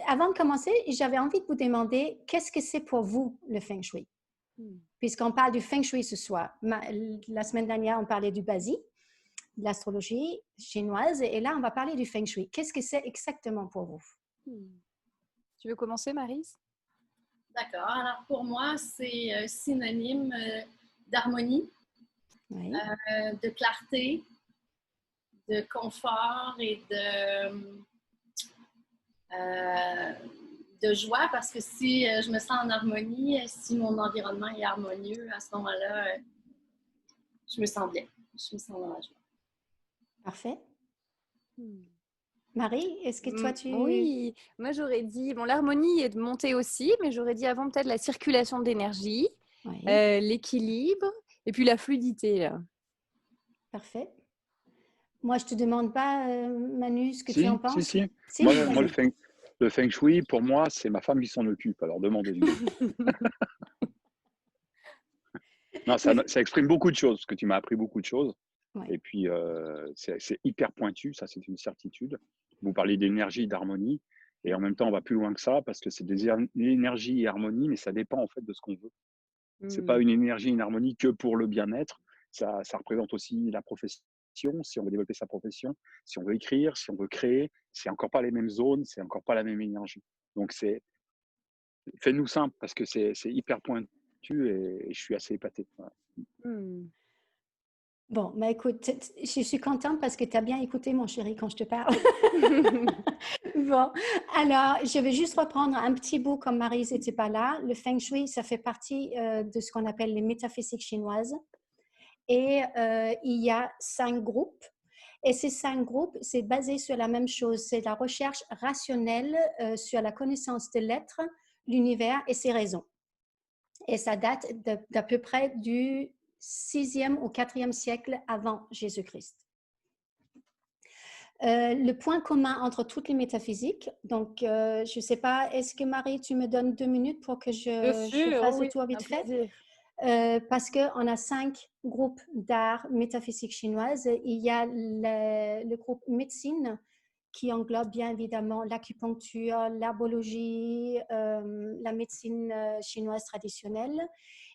avant de commencer, j'avais envie de vous demander qu'est-ce que c'est pour vous le Feng Shui? Puisqu'on parle du Feng Shui ce soir. La semaine dernière, on parlait du Bazi, de l'astrologie chinoise, et là, on va parler du Feng Shui. Qu'est-ce que c'est exactement pour vous? Tu veux commencer, Maryse? D'accord. Alors, pour moi, c'est synonyme d'harmonie, Oui. de clarté, de confort et de joie, parce que si je me sens en harmonie, si mon environnement est harmonieux, à ce moment-là, je me sens bien. Je me sens dans la joie. Parfait. Marie, est-ce que toi, tu... Oui, moi j'aurais dit, bon, l'harmonie est de monter aussi, mais j'aurais dit avant peut-être la circulation d'énergie, Oui. l'équilibre et puis la fluidité. Là. Parfait. Moi, je ne te demande pas, Manu, ce que tu en penses. Si. Moi le feng shui, pour moi, c'est ma femme qui s'en occupe. Alors, demandez-lui. Non, ça exprime beaucoup de choses, parce que tu m'as appris beaucoup de choses. Ouais. Et puis, c'est hyper pointu, ça, c'est une certitude. Vous parlez d'énergie, d'harmonie. Et en même temps, on va plus loin que ça, parce que c'est des énergies et harmonie, mais ça dépend en fait de ce qu'on veut. C'est pas une énergie, une harmonie que pour le bien-être. Ça représente aussi la profession, si on veut développer sa profession, si on veut écrire, si on veut créer. C'est encore pas les mêmes zones, c'est encore pas la même énergie. Donc, fais-nous simple, parce que c'est hyper pointu et je suis assez épaté. Ouais. Bon, bah écoute, je suis contente parce que tu as bien écouté, mon chéri, quand je te parle. Bon, alors, je vais juste reprendre un petit bout comme Maryse n'était pas là. Le Feng Shui, ça fait partie de ce qu'on appelle les métaphysiques chinoises. Et il y a 5 groupes. Et ces 5 groupes, c'est basé sur la même chose. C'est la recherche rationnelle sur la connaissance de l'être, l'univers et ses raisons. Et ça date d'à peu près du 6e ou 4e siècle avant Jésus-Christ. Le point commun entre toutes les métaphysiques, donc je ne sais pas, est-ce que Marie, tu me donnes 2 minutes pour que je fasse le tour vite fait? Parce qu'on a 5 groupes d'art métaphysique chinoise. Il y a le groupe médecine qui englobe bien évidemment l'acupuncture, l'herbologie, la médecine chinoise traditionnelle.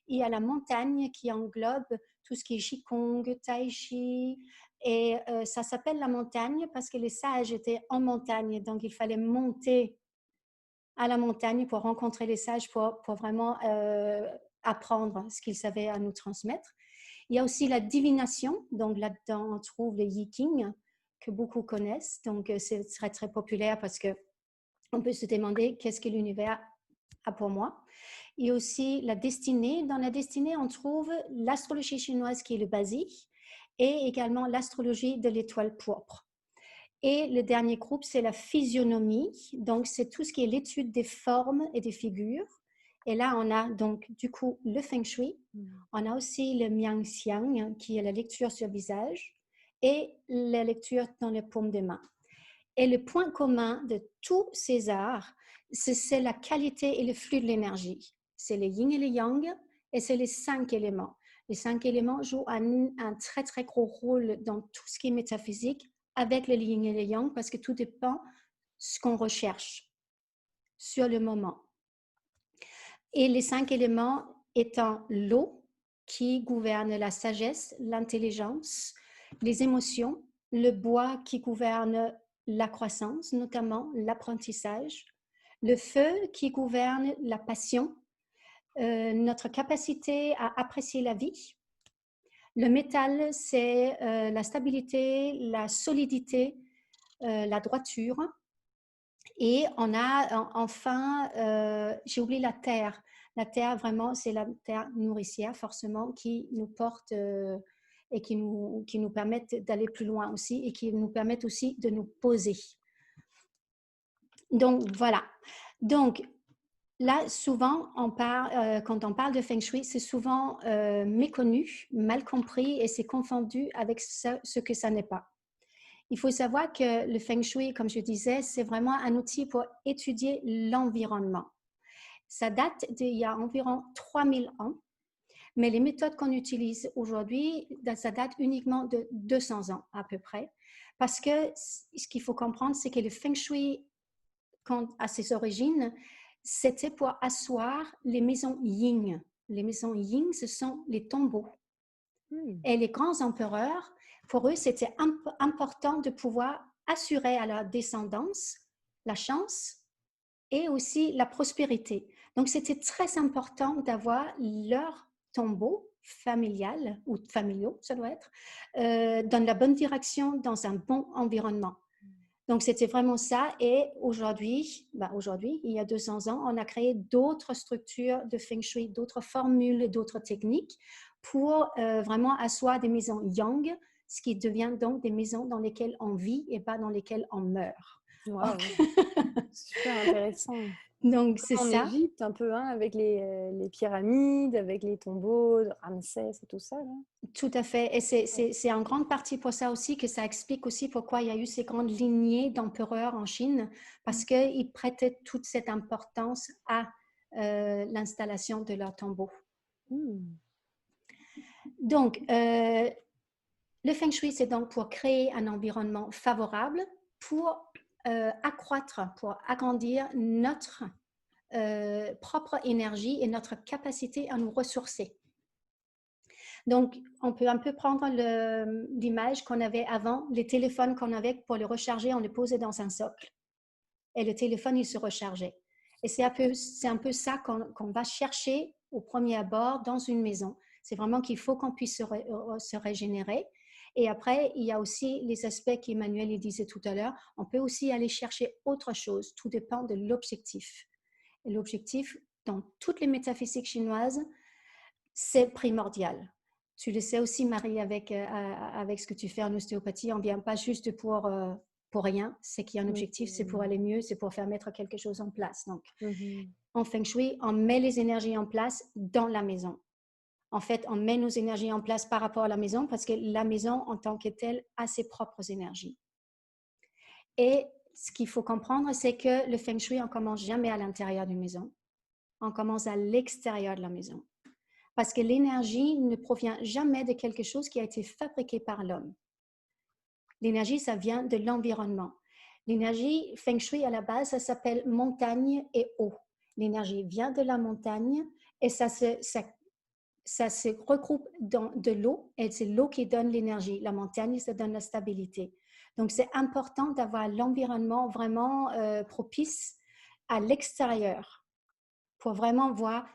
Il y a la montagne qui englobe tout ce qui est Qigong, Tai Chi. Et ça s'appelle la montagne parce que les sages étaient en montagne. Donc, il fallait monter à la montagne pour rencontrer les sages, pour vraiment apprendre ce qu'ils savaient à nous transmettre. Il y a aussi la divination. Donc, là-dedans, on trouve les Yi King que beaucoup connaissent. Donc, c'est très, très populaire parce qu'on peut se demander qu'est-ce que l'univers a pour moi. Il y a aussi la destinée. Dans la destinée, on trouve l'astrologie chinoise qui est le Bazi et également l'astrologie de l'étoile pourpre. Et le dernier groupe, c'est la physionomie. Donc, c'est tout ce qui est l'étude des formes et des figures. Et là, on a donc du coup le Feng Shui. On a aussi le Miang Xiang, qui est la lecture sur le visage, et la lecture dans les paumes des mains. Et le point commun de tous ces arts, c'est la qualité et le flux de l'énergie. C'est le yin et le yang, et c'est les 5 éléments. Les 5 éléments jouent un très, très gros rôle dans tout ce qui est métaphysique, avec le yin et le yang, parce que tout dépend de ce qu'on recherche sur le moment. Et les 5 éléments étant l'eau, qui gouverne la sagesse, l'intelligence, les émotions, le bois qui gouverne la croissance, notamment l'apprentissage, le feu qui gouverne la passion, notre capacité à apprécier la vie. Le métal, c'est la stabilité, la solidité, la droiture. Et on a enfin, j'ai oublié la terre. La terre, vraiment, c'est la terre nourricière, forcément, qui nous porte et qui nous permettent d'aller plus loin aussi et qui nous permettent aussi de nous poser. Donc, voilà. Donc, là, souvent, quand on parle de Feng Shui, c'est souvent méconnu, mal compris et c'est confondu avec ce que ça n'est pas. Il faut savoir que le Feng Shui, comme je disais, c'est vraiment un outil pour étudier l'environnement. Ça date d'il y a environ 3000 ans, mais les méthodes qu'on utilise aujourd'hui, ça date uniquement de 200 ans à peu près, parce que ce qu'il faut comprendre, c'est que le Feng Shui à ses origines, c'était pour asseoir les maisons yin. Les maisons yin, ce sont les tombeaux. Et les grands empereurs, pour eux, c'était important de pouvoir assurer à la descendance la chance et aussi la prospérité. Donc, c'était très important d'avoir leur tombeau familial ou familiaux, ça doit être, dans la bonne direction, dans un bon environnement. Donc, c'était vraiment ça. Et aujourd'hui, il y a 200 ans, on a créé d'autres structures de Feng Shui, d'autres formules, d'autres techniques pour vraiment asseoir des maisons yang, ce qui devient donc des maisons dans lesquelles on vit et pas dans lesquelles on meurt. Wow. Super intéressant. Donc, c'est en ça. Égypte, un peu, hein, avec les pyramides, avec les tombeaux de Ramsès et tout ça. Là. Tout à fait. Et c'est en grande partie pour ça aussi que ça explique aussi pourquoi il y a eu ces grandes lignées d'empereurs en Chine, parce qu'ils prêtaient toute cette importance à l'installation de leurs tombeaux. Donc, le Feng Shui, c'est donc pour créer un environnement favorable, pour accroître, pour agrandir notre propre énergie et notre capacité à nous ressourcer. Donc, on peut un peu prendre l'image qu'on avait avant, les téléphones qu'on avait pour les recharger, on les posait dans un socle. Et le téléphone, il se rechargeait. Et c'est un peu ça qu'on va chercher au premier abord dans une maison. C'est vraiment qu'il faut qu'on puisse se régénérer. Et après, il y a aussi les aspects qu'Emmanuel disait tout à l'heure. On peut aussi aller chercher autre chose. Tout dépend de l'objectif. Et l'objectif, dans toutes les métaphysiques chinoises, c'est primordial. Tu le sais aussi, Marie, avec ce que tu fais en ostéopathie, on ne vient pas juste pour rien. C'est qu'il y a un objectif, c'est pour aller mieux, c'est pour faire mettre quelque chose en place. Donc, en Feng Shui, on met les énergies en place dans la maison. En fait, on met nos énergies en place par rapport à la maison parce que la maison, en tant que telle, a ses propres énergies. Et ce qu'il faut comprendre, c'est que le Feng Shui, on ne commence jamais à l'intérieur d'une maison. On commence à l'extérieur de la maison. Parce que l'énergie ne provient jamais de quelque chose qui a été fabriqué par l'homme. L'énergie, ça vient de l'environnement. L'énergie Feng Shui, à la base, ça s'appelle montagne et eau. L'énergie vient de la montagne et ça se regroupe dans de l'eau et c'est l'eau qui donne l'énergie. La montagne, ça donne la stabilité. Donc, c'est important d'avoir l'environnement vraiment propice à l'extérieur pour vraiment voir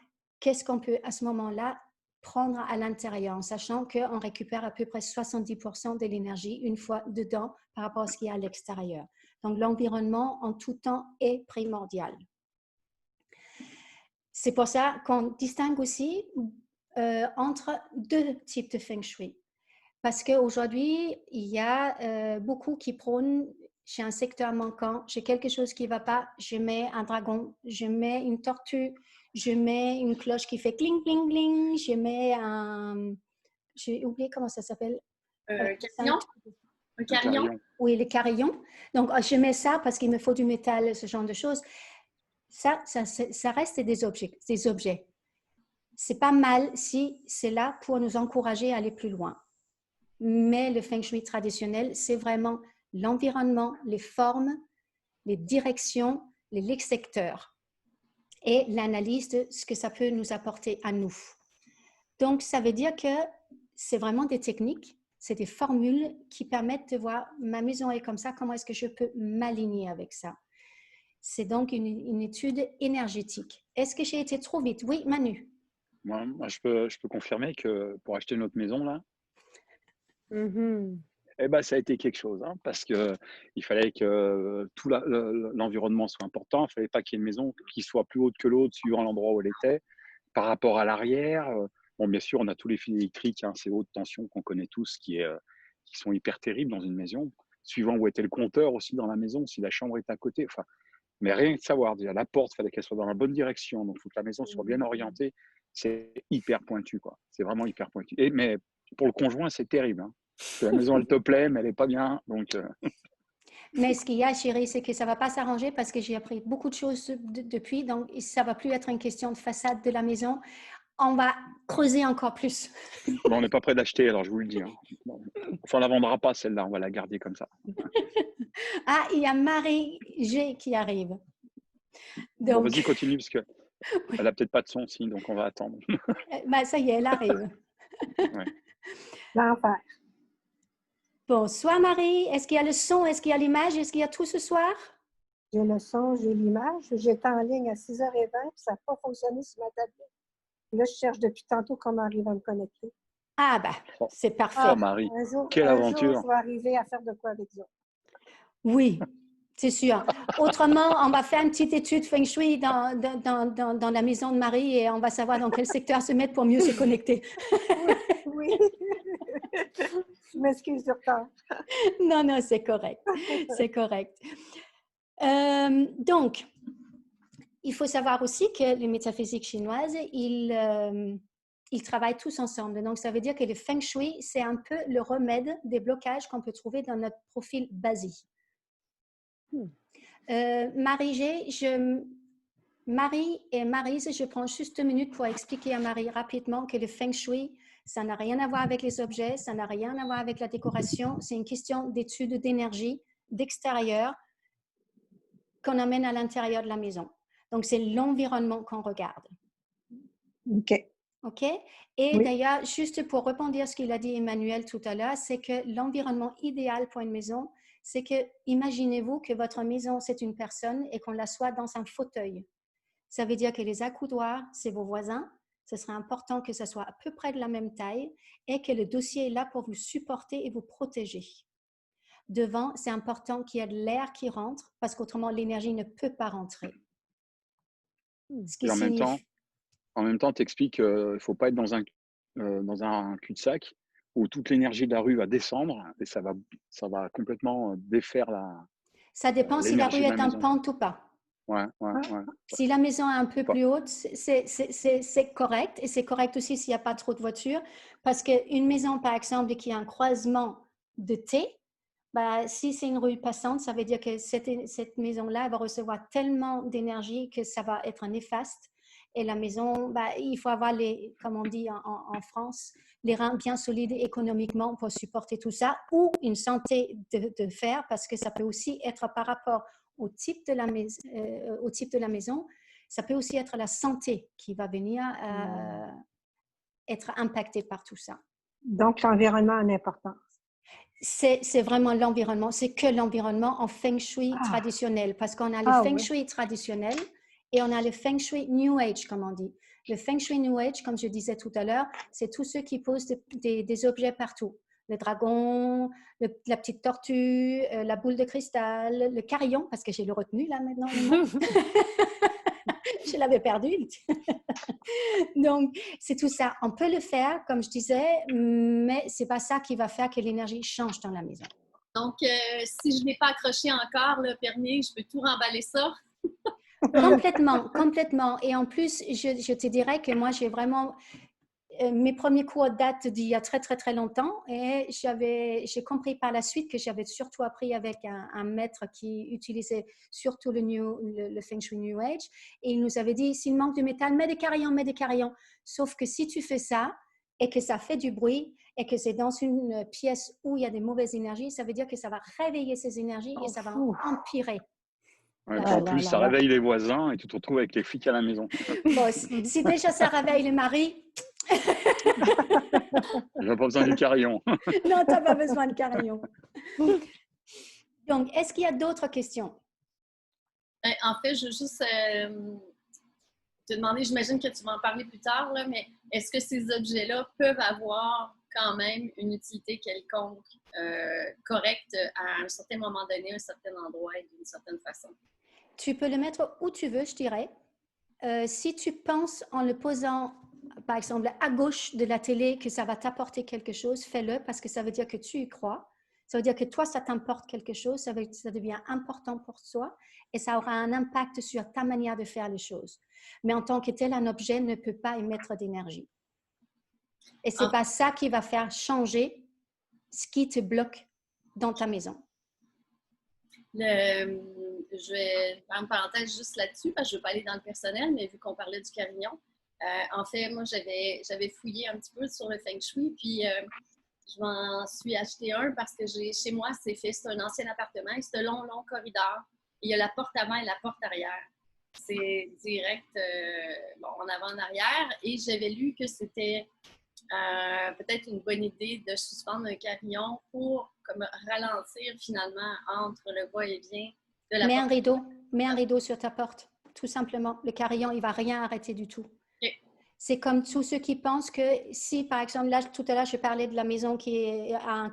qu'est-ce qu'on peut à ce moment-là prendre à l'intérieur, en sachant qu'on récupère à peu près 70% de l'énergie une fois dedans par rapport à ce qu'il y a à l'extérieur. Donc, l'environnement en tout temps est primordial. C'est pour ça qu'on distingue aussi entre deux types de Feng Shui. Parce qu'aujourd'hui, il y a beaucoup qui prônent, j'ai un secteur manquant, j'ai quelque chose qui ne va pas, je mets un dragon, je mets une tortue, je mets une cloche qui fait cling, cling, cling, je mets un... J'ai oublié comment ça s'appelle. Carillon. Un carillon. Oui, les carillons. Donc, je mets ça parce qu'il me faut du métal, ce genre de choses. Ça reste des objets. C'est pas mal si c'est là pour nous encourager à aller plus loin. Mais le Feng Shui traditionnel, c'est vraiment l'environnement, les formes, les directions, les secteurs et l'analyse de ce que ça peut nous apporter à nous. Donc, ça veut dire que c'est vraiment des techniques, c'est des formules qui permettent de voir ma maison est comme ça, comment est-ce que je peux m'aligner avec ça. C'est donc une étude énergétique. Est-ce que j'ai été trop vite? Oui, Manu. Moi, je peux confirmer que pour acheter notre maison, là, ça a été quelque chose, hein, parce qu'il fallait que tout l'environnement soit important. Il ne fallait pas qu'il y ait une maison qui soit plus haute que l'autre suivant l'endroit où elle était. Par rapport à l'arrière, bon, bien sûr, on a tous les fils électriques, hein, ces hautes tensions qu'on connaît tous qui sont hyper terribles dans une maison, suivant où était le compteur aussi dans la maison, si la chambre est à côté. Enfin, mais rien que de savoir, déjà, la porte, il fallait qu'elle soit dans la bonne direction, donc il faut que la maison soit bien orientée. C'est hyper pointu, quoi. C'est vraiment hyper pointu. Mais pour le conjoint, c'est terrible. Hein. La maison, elle te plaît, mais elle n'est pas bien. Donc, Mais ce qu'il y a, chérie, c'est que ça ne va pas s'arranger parce que j'ai appris beaucoup de choses depuis. Donc, ça ne va plus être une question de façade de la maison. On va creuser encore plus. Bon, on n'est pas prêt d'acheter, alors je vous le dis. Hein. Bon, enfin, on ne la vendra pas, celle-là. On va la garder comme ça. Ah, il y a Marie G qui arrive. Bon, Donc, vas-y, continue, parce qu'elle oui. n'a peut-être pas de son aussi, donc on va attendre. Ben, ça y est, elle arrive. Ouais. L'enfer. Bonsoir Marie, est-ce qu'il y a le son, est-ce qu'il y a l'image, est-ce qu'il y a tout ce soir? J'ai le son, j'ai l'image. J'étais en ligne à 6h20, puis ça n'a pas fonctionné sur ma tablette. Là, je cherche depuis tantôt comment arriver à me connecter. Ah ben, Oh. c'est parfait. Oh, Marie, Un quelle jour, aventure! je vais arriver à faire de quoi avec ça. Oui, c'est sûr. Autrement, on va faire une petite étude Feng Shui dans la maison de Marie et on va savoir dans quel secteur se mettre pour mieux se connecter. Oui. Je m'excuse du retard. Non, non, c'est correct. C'est correct. Donc, il faut savoir aussi que les métaphysiques chinoises, ils travaillent tous ensemble. Donc, ça veut dire que le Feng Shui, c'est un peu le remède des blocages qu'on peut trouver dans notre profil basique. Marie et Maryse, je prends juste 1 minute pour expliquer à Marie rapidement que le Feng Shui, ça n'a rien à voir avec les objets, ça n'a rien à voir avec la décoration, c'est une question d'étude d'énergie, d'extérieur, qu'on amène à l'intérieur de la maison. Donc, c'est l'environnement qu'on regarde. OK. OK? Et Oui. d'ailleurs, juste pour rebondir ce qu'il a dit Emmanuel tout à l'heure, c'est que l'environnement idéal pour une maison, c'est que, imaginez-vous que votre maison, c'est une personne et qu'on la soit dans un fauteuil. Ça veut dire que les accoudoirs, c'est vos voisins. Ce serait important que ça soit à peu près de la même taille et que le dossier est là pour vous supporter et vous protéger. Devant, c'est important qu'il y ait de l'air qui rentre parce qu'autrement, l'énergie ne peut pas rentrer. Ce qui Et signifie... en même temps, tu expliques qu'il ne faut pas être dans un cul-de-sac où toute l'énergie de la rue va descendre et ça va complètement défaire Ça dépend si la rue l'énergie de la est en maison. pente ou pas. Ouais. Si la maison est un peu plus haute, c'est correct. Et c'est correct aussi s'il n'y a pas trop de voitures. Parce qu'une maison, par exemple, qui a un croisement de T, bah, si c'est une rue passante, ça veut dire que cette maison-là elle va recevoir tellement d'énergie que ça va être un néfaste. Et la maison, bah, il faut avoir, comme on dit en France, les reins bien solides économiquement pour supporter tout ça, ou une santé de fer, parce que ça peut aussi être par rapport au type de la maison, ça peut aussi être la santé qui va venir être impactée par tout ça. Donc, l'environnement a une importance. C'est vraiment l'environnement, c'est que l'environnement en Feng Shui traditionnel, parce qu'on a le Feng Shui traditionnel et on a le Feng Shui New Age, comme on dit. Le Feng Shui New Age, comme je disais tout à l'heure, c'est tous ceux qui posent des objets partout. Le dragon, la petite tortue, la boule de cristal, le carillon, parce que j'ai le retenu là maintenant. Je l'avais perdu. Donc, c'est tout ça. On peut le faire, comme je disais, mais ce n'est pas ça qui va faire que l'énergie change dans la maison. Donc, si je n'ai pas accroché encore le permis, je peux tout remballer ça? Complètement. Et en plus, je te dirais que moi, j'ai vraiment... mes premiers cours datent d'il y a très, très, très longtemps et j'ai compris par la suite que j'avais surtout appris avec un maître qui utilisait surtout le Feng Shui New Age et il nous avait dit, s'il manque de métal, mets des carillons. Sauf que si tu fais ça et que ça fait du bruit et que c'est dans une pièce où il y a des mauvaises énergies, ça veut dire que ça va réveiller ces énergies et ça va empirer. Ouais, en plus, ça réveille les voisins et tu te retrouves avec les flics à la maison. Bon, si déjà ça réveille les maris... J'ai pas besoin du carillon. Non, tu n'as pas besoin de carillon. Donc, est-ce qu'il y a d'autres questions? En fait, je veux juste te demander, j'imagine que tu vas en parler plus tard, là, mais est-ce que ces objets-là peuvent avoir quand même une utilité quelconque, correcte à un certain moment donné, à un certain endroit et d'une certaine façon? Tu peux le mettre où tu veux, je dirais. Si tu penses en le posant, par exemple, à gauche de la télé, que ça va t'apporter quelque chose, fais-le parce que ça veut dire que tu y crois. Ça veut dire que toi, ça t'importe quelque chose, ça devient important pour toi et ça aura un impact sur ta manière de faire les choses. Mais en tant que tel, un objet ne peut pas émettre d'énergie. Et ce n'est pas ça qui va faire changer ce qui te bloque dans ta maison. Je vais faire une parenthèse juste là-dessus parce que je ne veux pas aller dans le personnel, mais vu qu'on parlait du carillon, en fait, moi, j'avais fouillé un petit peu sur le Feng Shui, puis je m'en suis acheté un parce que chez moi, c'est un ancien appartement et c'est un long corridor. Il y a la porte avant et la porte arrière. c'est direct en avant, en arrière. Et j'avais lu que c'était peut-être une bonne idée de suspendre un carillon pour comme, ralentir finalement entre le va-et-vient de la porte. Mets un rideau sur ta porte, tout simplement. Le carillon, il ne va rien arrêter du tout. Okay. C'est comme tous ceux qui pensent que si, par exemple, là, tout à l'heure, je parlais de la maison qui est à un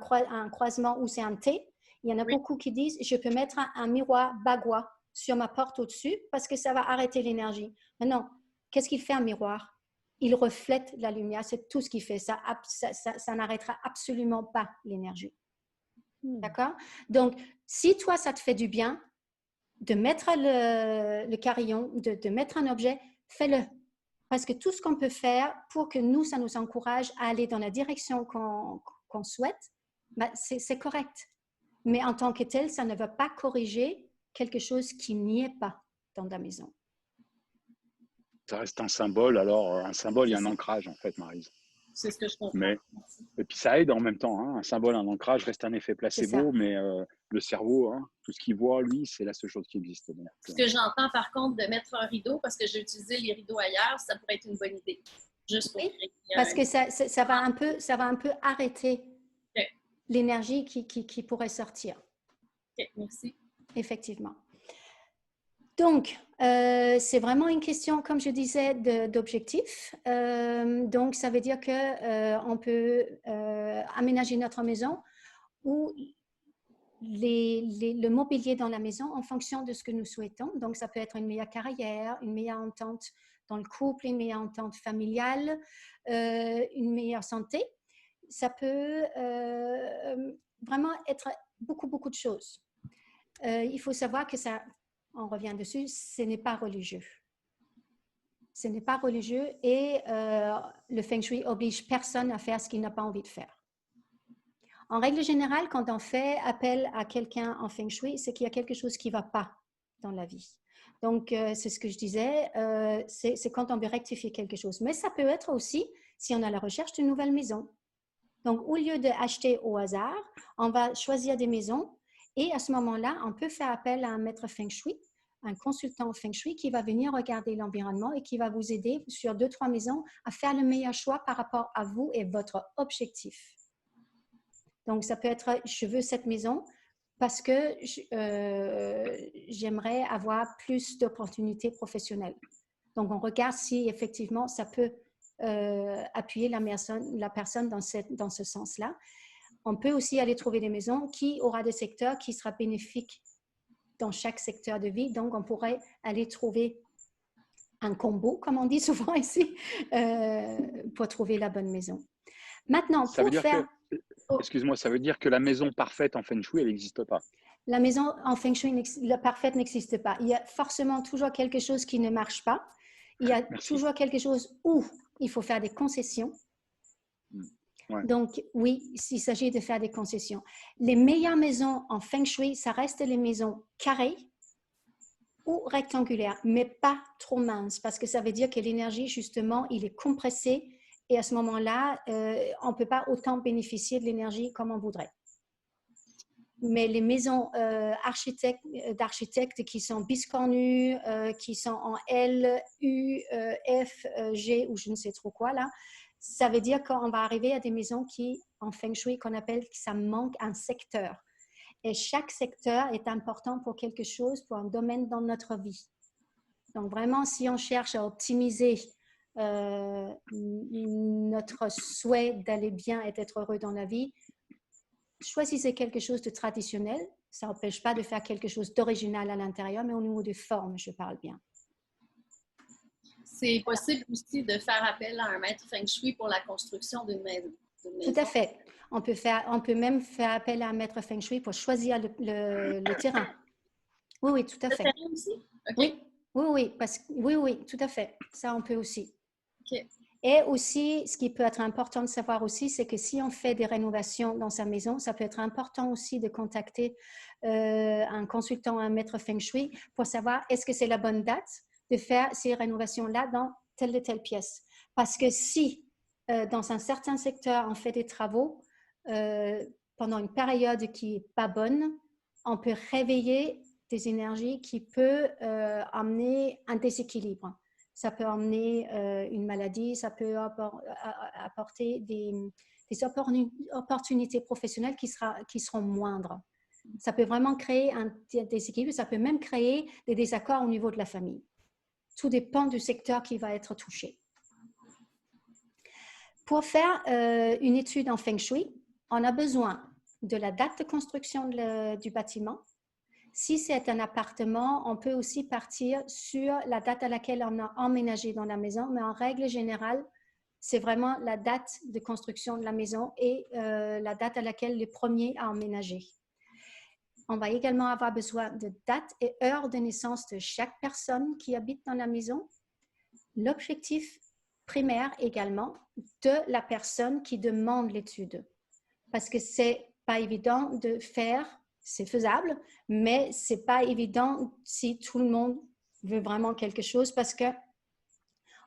croisement où c'est un T. Il y en a beaucoup qui disent, je peux mettre un miroir bagois sur ma porte au-dessus parce que ça va arrêter l'énergie. Mais non, qu'est-ce qu'il fait un miroir? Il reflète la lumière, c'est tout ce qu'il fait. Ça n'arrêtera absolument pas l'énergie. D'accord? Donc, si toi, ça te fait du bien de mettre le carillon, de mettre un objet, fais-le. Parce que tout ce qu'on peut faire pour que nous, ça nous encourage à aller dans la direction qu'on souhaite, ben, c'est correct. Mais en tant que tel, ça ne va pas corriger quelque chose qui n'y est pas dans la maison. Ça reste un symbole. Alors, un symbole, il y a un ancrage, en fait, Maryse. C'est ce que je comprends. Et puis, ça aide en même temps. Hein. Un symbole, un ancrage reste un effet placebo, mais le cerveau, hein, tout ce qu'il voit, lui, c'est la seule chose qui existe. Donc, ce que j'entends, par contre, de mettre un rideau, parce que j'ai utilisé les rideaux ailleurs, ça pourrait être une bonne idée. Juste pour parce que ça va un peu arrêter l'énergie qui pourrait sortir. OK, merci. Effectivement. Donc, c'est vraiment une question, comme je disais, d'objectif. Donc, ça veut dire qu'on peut aménager notre maison ou le mobilier dans la maison en fonction de ce que nous souhaitons. Donc, ça peut être une meilleure carrière, une meilleure entente dans le couple, une meilleure entente familiale, une meilleure santé. Ça peut vraiment être beaucoup de choses. Il faut savoir que ça, on revient dessus, ce n'est pas religieux. Ce n'est pas religieux et le Feng Shui oblige personne à faire ce qu'il n'a pas envie de faire. En règle générale, quand on fait appel à quelqu'un en Feng Shui, c'est qu'il y a quelque chose qui ne va pas dans la vie. Donc, c'est ce que je disais, c'est quand on veut rectifier quelque chose. Mais ça peut être aussi si on a la recherche d'une nouvelle maison. Donc, au lieu d'acheter au hasard, on va choisir des maisons et à ce moment-là, on peut faire appel à un maître Feng Shui, un consultant Feng Shui qui va venir regarder l'environnement et qui va vous aider sur 2-3 maisons à faire le meilleur choix par rapport à vous et votre objectif. Donc, ça peut être, je veux cette maison parce que j'aimerais avoir plus d'opportunités professionnelles. Donc, on regarde si effectivement ça peut appuyer la personne dans ce sens-là. On peut aussi aller trouver des maisons qui aura des secteurs qui sera bénéfiques dans chaque secteur de vie. Donc, on pourrait aller trouver un combo, comme on dit souvent ici, pour trouver la bonne maison. Maintenant, ça veut dire excuse-moi, ça veut dire que la maison parfaite en Feng Shui, elle n'existe pas. La maison en Feng Shui, la parfaite n'existe pas. Il y a forcément toujours quelque chose qui ne marche pas. Il y a toujours quelque chose où il faut faire des concessions. Ouais. Donc, oui, il s'agit de faire des concessions. Les meilleures maisons en Feng Shui, ça reste les maisons carrées ou rectangulaires, mais pas trop minces, parce que ça veut dire que l'énergie, justement, il est compressé et à ce moment-là, on ne peut pas autant bénéficier de l'énergie comme on voudrait. Mais les maisons d'architectes qui sont biscornues, qui sont en L, U, F, G ou je ne sais trop quoi, là, ça veut dire qu'on va arriver à des maisons qui, en Feng Shui, qu'on appelle que ça manque un secteur. Et chaque secteur est important pour quelque chose, pour un domaine dans notre vie. Donc vraiment, si on cherche à optimiser notre souhait d'aller bien et d'être heureux dans la vie, choisissez quelque chose de traditionnel. Ça n'empêche pas de faire quelque chose d'original à l'intérieur, mais au niveau de forme, je parle bien. C'est possible aussi de faire appel à un maître Feng Shui pour la construction d'une maison. Tout à fait. On peut même faire appel à un maître Feng Shui pour choisir le terrain. Oui, tout à fait. Le terrain aussi? Okay. Oui, tout à fait. Ça, on peut aussi. Okay. Et aussi, ce qui peut être important de savoir aussi, c'est que si on fait des rénovations dans sa maison, ça peut être important aussi de contacter un consultant, un maître Feng Shui pour savoir est-ce que c'est la bonne date de faire ces rénovations-là dans telle et telle pièce. Parce que si dans un certain secteur, on fait des travaux pendant une période qui n'est pas bonne, on peut réveiller des énergies qui peuvent amener un déséquilibre. Ça peut amener une maladie, ça peut apporter des opportunités professionnelles qui seront moindres. Ça peut vraiment créer un déséquilibre, ça peut même créer des désaccords au niveau de la famille. Tout dépend du secteur qui va être touché. Pour faire une étude en Feng Shui, on a besoin de la date de construction du bâtiment. Si c'est un appartement, on peut aussi partir sur la date à laquelle on a emménagé dans la maison, mais en règle générale, c'est vraiment la date de construction de la maison et la date à laquelle le premier a emménagé. On va également avoir besoin de date et heure de naissance de chaque personne qui habite dans la maison. L'objectif primaire également de la personne qui demande l'étude. Parce que c'est pas évident de faire, c'est faisable, mais c'est pas évident si tout le monde veut vraiment quelque chose parce que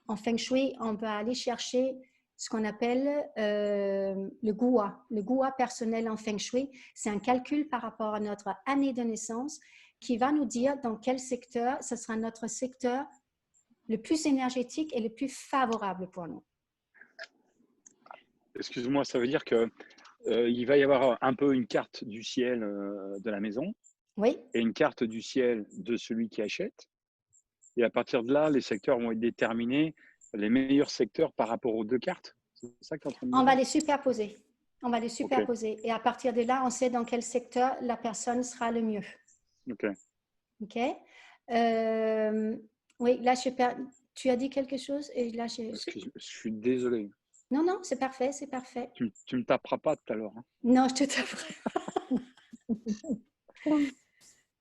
en Feng Shui, on va aller chercher ce qu'on appelle le Gua. Le Gua personnel en Feng Shui, c'est un calcul par rapport à notre année de naissance qui va nous dire dans quel secteur, ce sera notre secteur le plus énergétique et le plus favorable pour nous. Excuse-moi, ça veut dire que il va y avoir un peu une carte du ciel de la maison, oui, et une carte du ciel de celui qui achète. Et à partir de là, les secteurs vont être déterminés, les meilleurs secteurs par rapport aux deux cartes. C'est ça que tu es en train de dire? On va les superposer. On va les superposer. Okay. Et à partir de là, on sait dans quel secteur la personne sera le mieux. OK. OK. Oui, là, tu as dit quelque chose et là, je suis désolé. Non, non, c'est parfait, c'est parfait. Tu me taperas pas tout à l'heure. Hein. Non, je te taperai pas.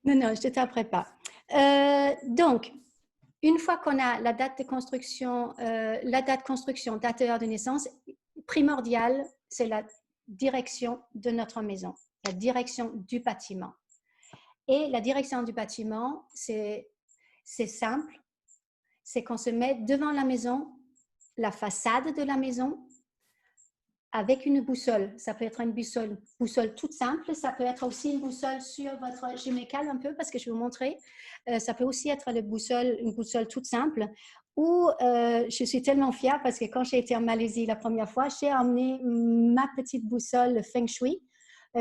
Non, je te taperai pas. Donc, une fois qu'on a la date de construction, date et heure de naissance, primordial, c'est la direction de notre maison, la direction du bâtiment. Et la direction du bâtiment, c'est simple, c'est qu'on se met devant la maison, la façade de la maison, avec une boussole. Ça peut être une boussole toute simple, ça peut être aussi une boussole sur votre... Je m'écale un peu parce que je vais vous montrer. Ça peut aussi être une boussole toute simple. Ou je suis tellement fière parce que quand j'ai été en Malaisie la première fois, j'ai emmené ma petite boussole Feng Shui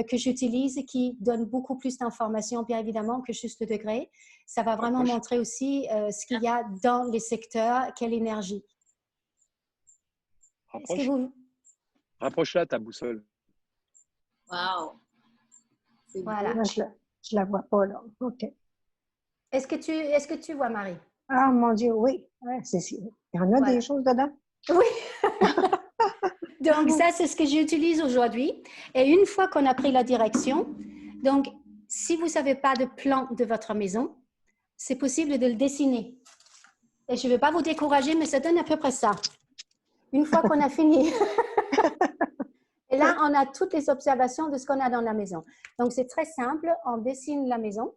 que j'utilise et qui donne beaucoup plus d'informations, bien évidemment, que juste le degré. Ça va vraiment montrer aussi ce qu'il y a dans les secteurs, quelle énergie. Rapproche-la, ta boussole. Wow! Voilà. Je la vois pas, là. OK. Est-ce que tu vois, Marie? Ah, mon Dieu, oui. Ouais, il y en a des choses dedans. Oui. Donc, ça, c'est ce que j'utilise aujourd'hui. Et une fois qu'on a pris la direction, donc, si vous ne savez pas de plan de votre maison, c'est possible de le dessiner. Et je ne vais pas vous décourager, mais ça donne à peu près ça. Une fois qu'on a fini. Et là, on a toutes les observations de ce qu'on a dans la maison. Donc, c'est très simple. On dessine la maison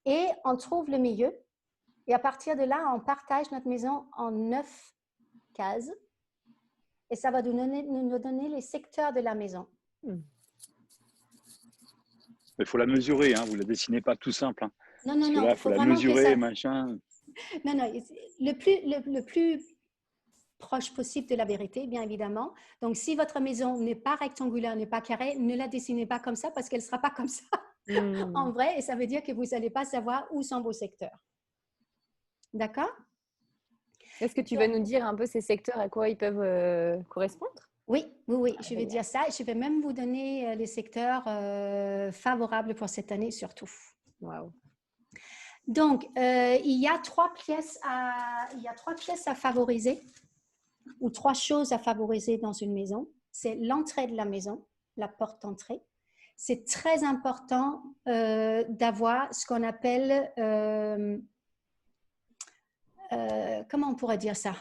et on trouve le milieu. Et à partir de là, on partage notre maison en 9 cases. Et ça va nous donner les secteurs de la maison. Il faut la mesurer, hein. Vous ne la dessinez pas tout simple. Hein. Non, non. Il faut la mesurer, machin. Non, le plus proche possible de la vérité, bien évidemment. Donc, si votre maison n'est pas rectangulaire, n'est pas carrée, ne la dessinez pas comme ça parce qu'elle ne sera pas comme ça en vrai. Et ça veut dire que vous n'allez pas savoir où sont vos secteurs. D'accord? Est-ce que tu vas nous dire un peu ces secteurs, à quoi ils peuvent correspondre? Oui, je vais dire ça. Je vais même vous donner les secteurs favorables pour cette année surtout. Wow. Donc, il y a trois pièces à favoriser ou 3 choses à favoriser dans une maison. C'est l'entrée de la maison, la porte d'entrée. C'est très important d'avoir ce qu'on appelle... comment on pourrait dire ça?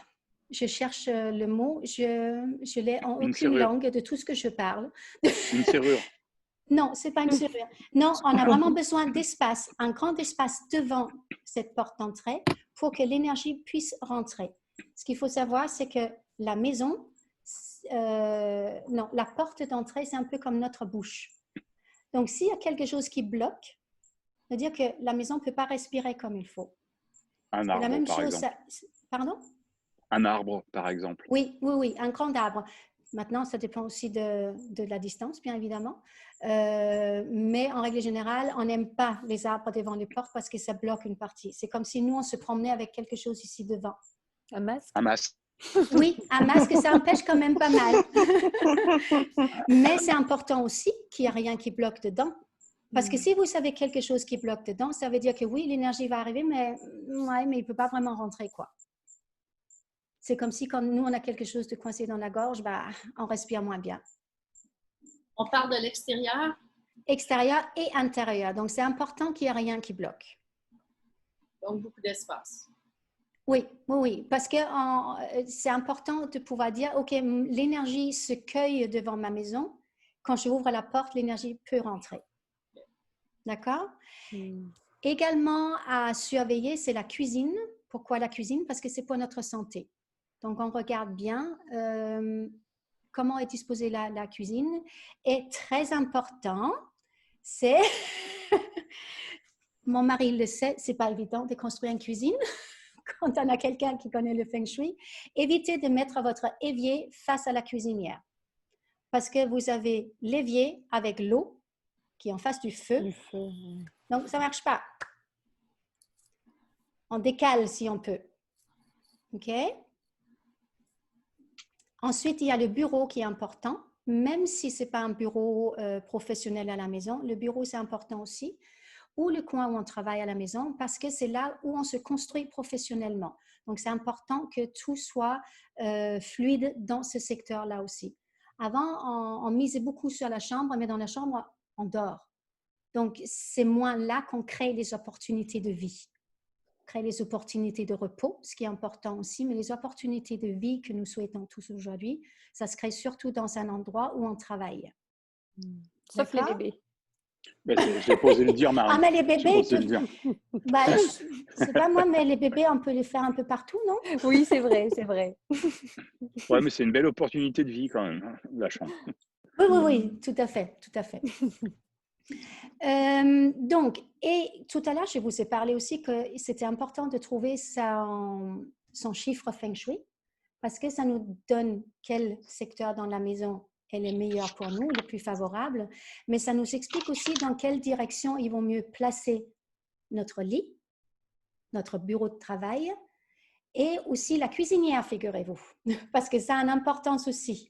Je cherche le mot. Je l'ai en aucune langue de tout ce que je parle. Une serrure. Non, ce n'est pas une serrure. Non, on a vraiment besoin d'espace, un grand espace devant cette porte d'entrée pour que l'énergie puisse rentrer. Ce qu'il faut savoir, c'est que la maison, la porte d'entrée, c'est un peu comme notre bouche. Donc, s'il y a quelque chose qui bloque, C'est-à-dire que la maison ne peut pas respirer comme il faut. Un C'est la arbre, même par chose. exemple. Pardon? Un arbre, par exemple. Oui, oui, oui, un grand arbre. Maintenant, ça dépend aussi de la distance, bien évidemment. Mais en règle générale, on n'aime pas les arbres devant les portes parce que ça bloque une partie. C'est comme si nous, on se promenait avec quelque chose ici devant. Un masque? Un masque. Oui, un masque, ça empêche quand même pas mal. Mais c'est important aussi qu'il n'y a rien qui bloque dedans. Parce que si vous savez quelque chose qui bloque dedans, ça veut dire que oui, l'énergie va arriver, mais il ne peut pas vraiment rentrer, quoi. C'est comme si quand nous, on a quelque chose de coincé dans la gorge, on respire moins bien. On parle de l'extérieur? Extérieur et intérieur. Donc, c'est important qu'il n'y ait rien qui bloque. Donc, beaucoup d'espace. Oui, oui, oui. Parce que c'est important de pouvoir dire, OK, l'énergie se cueille devant ma maison. Quand je ouvre la porte, l'énergie peut rentrer. D'accord? Également à surveiller, c'est la cuisine. Pourquoi la cuisine? Parce que c'est pour notre santé. Donc, on regarde bien comment est disposée la cuisine. Et très important, c'est... Mon mari le sait, c'est pas évident de construire une cuisine quand on a quelqu'un qui connaît le feng shui. Évitez de mettre votre évier face à la cuisinière. Parce que vous avez l'évier avec l'eau qui est en face du feu. Donc, ça ne marche pas. On décale si on peut. OK? Ensuite, il y a le bureau qui est important. Même si ce n'est pas un bureau professionnel à la maison, le bureau, c'est important aussi. Ou le coin où on travaille à la maison, parce que c'est là où on se construit professionnellement. Donc, c'est important que tout soit fluide dans ce secteur-là aussi. Avant, on misait beaucoup sur la chambre, mais dans la chambre, on dort. Donc, c'est moins là qu'on crée les opportunités de vie. Créer les opportunités de repos, ce qui est important aussi, mais les opportunités de vie que nous souhaitons tous aujourd'hui, ça se crée surtout dans un endroit où on travaille. Sauf les bébés. J'ai posé le dire, Marie. Ah, mais les bébés, c'est pas moi, mais les bébés, on peut les faire un peu partout, non? Oui, c'est vrai, c'est vrai. Ouais, mais c'est une belle opportunité de vie quand même, hein, la chambre. Oui, oui, oui, tout à fait, tout à fait. Donc, et tout à l'heure, je vous ai parlé aussi que c'était important de trouver son chiffre feng shui parce que ça nous donne quel secteur dans la maison est le meilleur pour nous, le plus favorable, mais ça nous explique aussi dans quelle direction il vaut mieux placer notre lit, notre bureau de travail et aussi la cuisinière, figurez-vous, parce que ça a une importance aussi.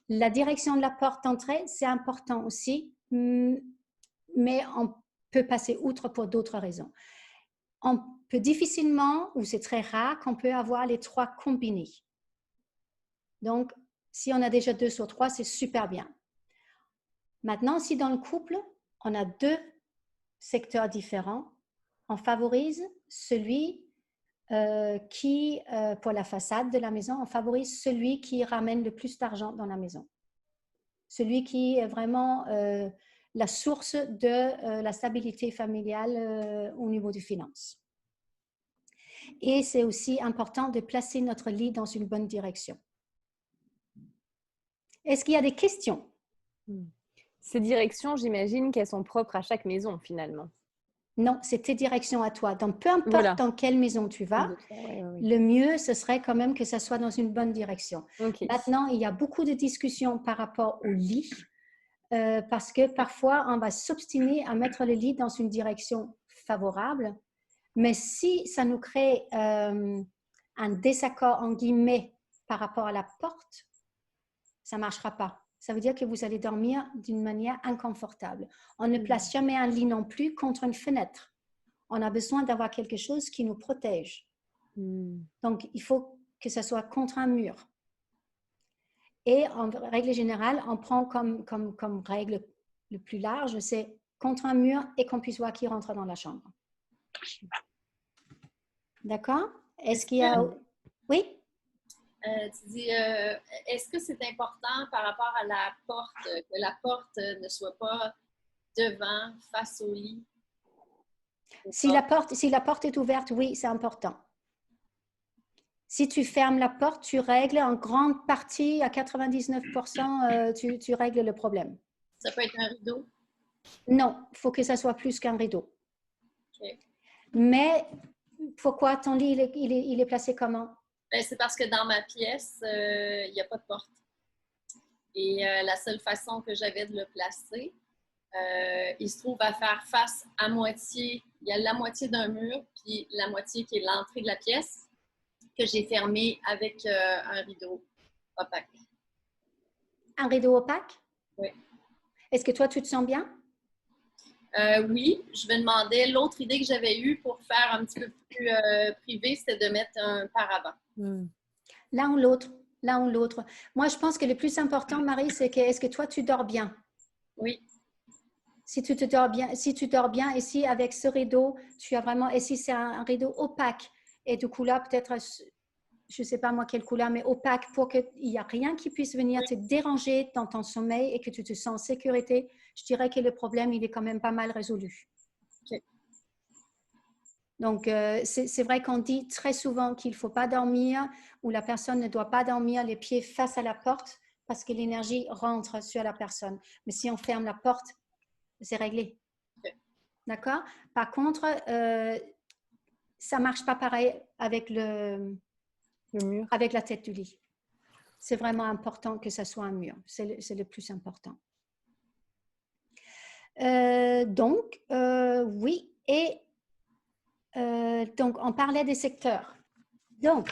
La direction de la porte d'entrée, c'est important aussi, mais on peut passer outre pour d'autres raisons. On peut difficilement, ou c'est très rare, qu'on peut avoir les trois combinés. Donc, si on a déjà 2 sur 3, c'est super bien. Maintenant, si dans le couple, on a 2 secteurs différents, on favorise celui qui, pour la façade de la maison, on favorise celui qui ramène le plus d'argent dans la maison. Celui qui est vraiment la source de la stabilité familiale au niveau des finances. Et c'est aussi important de placer notre lit dans une bonne direction. Est-ce qu'il y a des questions? Ces directions, j'imagine qu'elles sont propres à chaque maison finalement. Non, c'est tes directions à toi. Donc, peu importe dans quelle maison tu vas, le mieux, ce serait quand même que ça soit dans une bonne direction. Okay. Maintenant, il y a beaucoup de discussions par rapport au lit, parce que parfois, on va s'obstiner à mettre le lit dans une direction favorable, mais si ça nous crée un désaccord, en guillemets, par rapport à la porte, ça ne marchera pas. Ça veut dire que vous allez dormir d'une manière inconfortable. On ne place jamais un lit non plus contre une fenêtre. On a besoin d'avoir quelque chose qui nous protège. Donc, il faut que ça soit contre un mur. Et en règle générale, on prend comme règle le plus large, c'est contre un mur et qu'on puisse voir qui rentre dans la chambre. D'accord? Est-ce qu'il y a... Oui? Tu dis, est-ce que c'est important par rapport à la porte, que la porte ne soit pas devant, face au lit? Si la porte est ouverte, oui, c'est important. Si tu fermes la porte, tu règles en grande partie, à 99%, tu règles le problème. Ça peut être un rideau? Non, il faut que ça soit plus qu'un rideau. OK. Mais pourquoi ton lit, il est placé comment? Ben, c'est parce que dans ma pièce, il n'y a pas de porte. Et la seule façon que j'avais de le placer, il se trouve à faire face à moitié. Il y a la moitié d'un mur, puis la moitié qui est l'entrée de la pièce, que j'ai fermée avec un rideau opaque. Un rideau opaque? Oui. Est-ce que toi, tu te sens bien? Oui, je me demandais, l'autre idée que j'avais eue pour faire un petit peu plus privé, c'était de mettre un paravent. L'un ou l'autre, l'un ou l'autre. Moi, je pense que le plus important, Marie, c'est que est-ce que toi, tu dors bien? Oui. Si tu dors bien, et si avec ce rideau, tu as vraiment, et si c'est un rideau opaque et de couleur peut-être, je ne sais pas moi quelle couleur, mais opaque pour qu'il n'y a rien qui puisse venir te déranger dans ton sommeil et que tu te sens en sécurité, je dirais que le problème, il est quand même pas mal résolu. Okay. Donc, c'est vrai qu'on dit très souvent qu'il ne faut pas dormir ou la personne ne doit pas dormir les pieds face à la porte parce que l'énergie rentre sur la personne. Mais si on ferme la porte, c'est réglé. Okay. D'accord? Par contre, ça ne marche pas pareil avec le mur, avec la tête du lit. C'est vraiment important que ça soit un mur. C'est le plus important. Donc, oui. Et donc, on parlait des secteurs. Donc,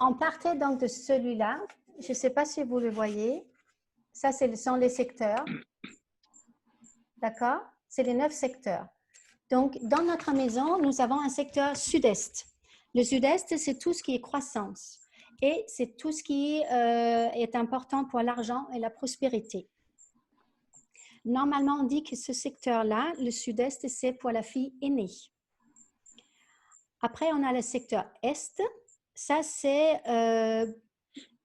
on partait donc de celui-là. Je ne sais pas si vous le voyez. Ça, ce sont les secteurs. D'accord? C'est les 9 secteurs. Donc, dans notre maison, nous avons un secteur sud-est. Le sud-est, c'est tout ce qui est croissance. Et c'est tout ce qui est important pour l'argent et la prospérité. Normalement, on dit que ce secteur-là, le sud-est, c'est pour la fille aînée. Après, on a le secteur est. Ça, c'est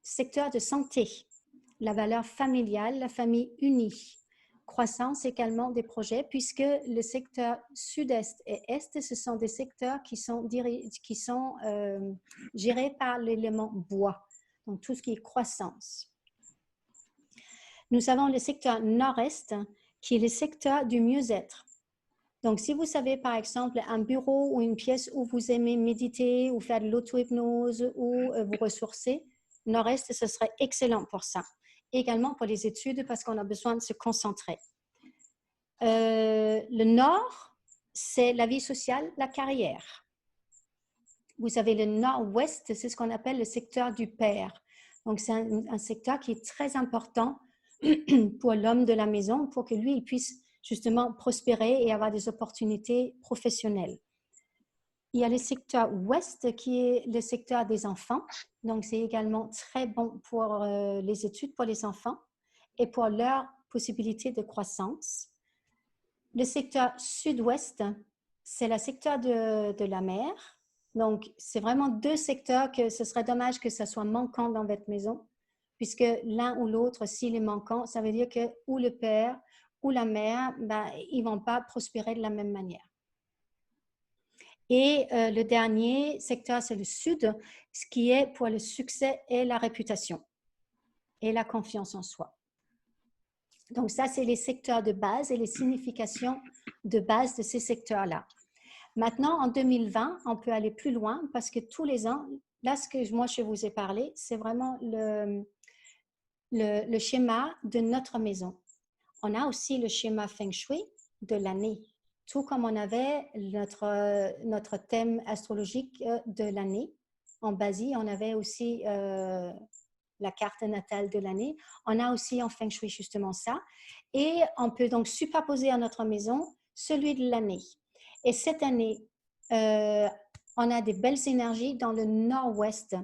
secteur de santé, la valeur familiale, la famille unie. Croissance également des projets, puisque le secteur sud-est et est, ce sont des secteurs qui sont gérés par l'élément bois, donc tout ce qui est croissance. Nous avons le secteur nord-est, qui est le secteur du mieux-être. Donc, si vous savez, par exemple, un bureau ou une pièce où vous aimez méditer ou faire de l'auto-hypnose ou vous ressourcer, nord-est, ce serait excellent pour ça. Également pour les études, parce qu'on a besoin de se concentrer. Le nord, c'est la vie sociale, la carrière. Vous avez le nord-ouest, c'est ce qu'on appelle le secteur du père. Donc, c'est un secteur qui est très important pour l'homme de la maison, pour que lui, il puisse justement prospérer et avoir des opportunités professionnelles. Il y a le secteur ouest qui est le secteur des enfants. Donc, c'est également très bon pour les études pour les enfants et pour leur possibilité de croissance. Le secteur sud-ouest, c'est le secteur de la mer. Donc, c'est vraiment 2 secteurs que ce serait dommage que ça soit manquant dans votre maison, puisque l'un ou l'autre, s'il est manquant, ça veut dire que ou le père ou la mère, ils ne vont pas prospérer de la même manière. Et le dernier secteur, c'est le sud, ce qui est pour le succès et la réputation et la confiance en soi. Donc ça, c'est les secteurs de base et les significations de base de ces secteurs-là. Maintenant, en 2020, on peut aller plus loin parce que tous les ans, là, ce que moi, je vous ai parlé, c'est vraiment le schéma de notre maison. On a aussi le schéma Feng Shui de l'année, tout comme on avait notre thème astrologique de l'année. En Basie, on avait aussi la carte natale de l'année. On a aussi en Feng Shui justement ça. Et on peut donc superposer à notre maison celui de l'année. Et cette année, on a des belles énergies dans le nord-ouest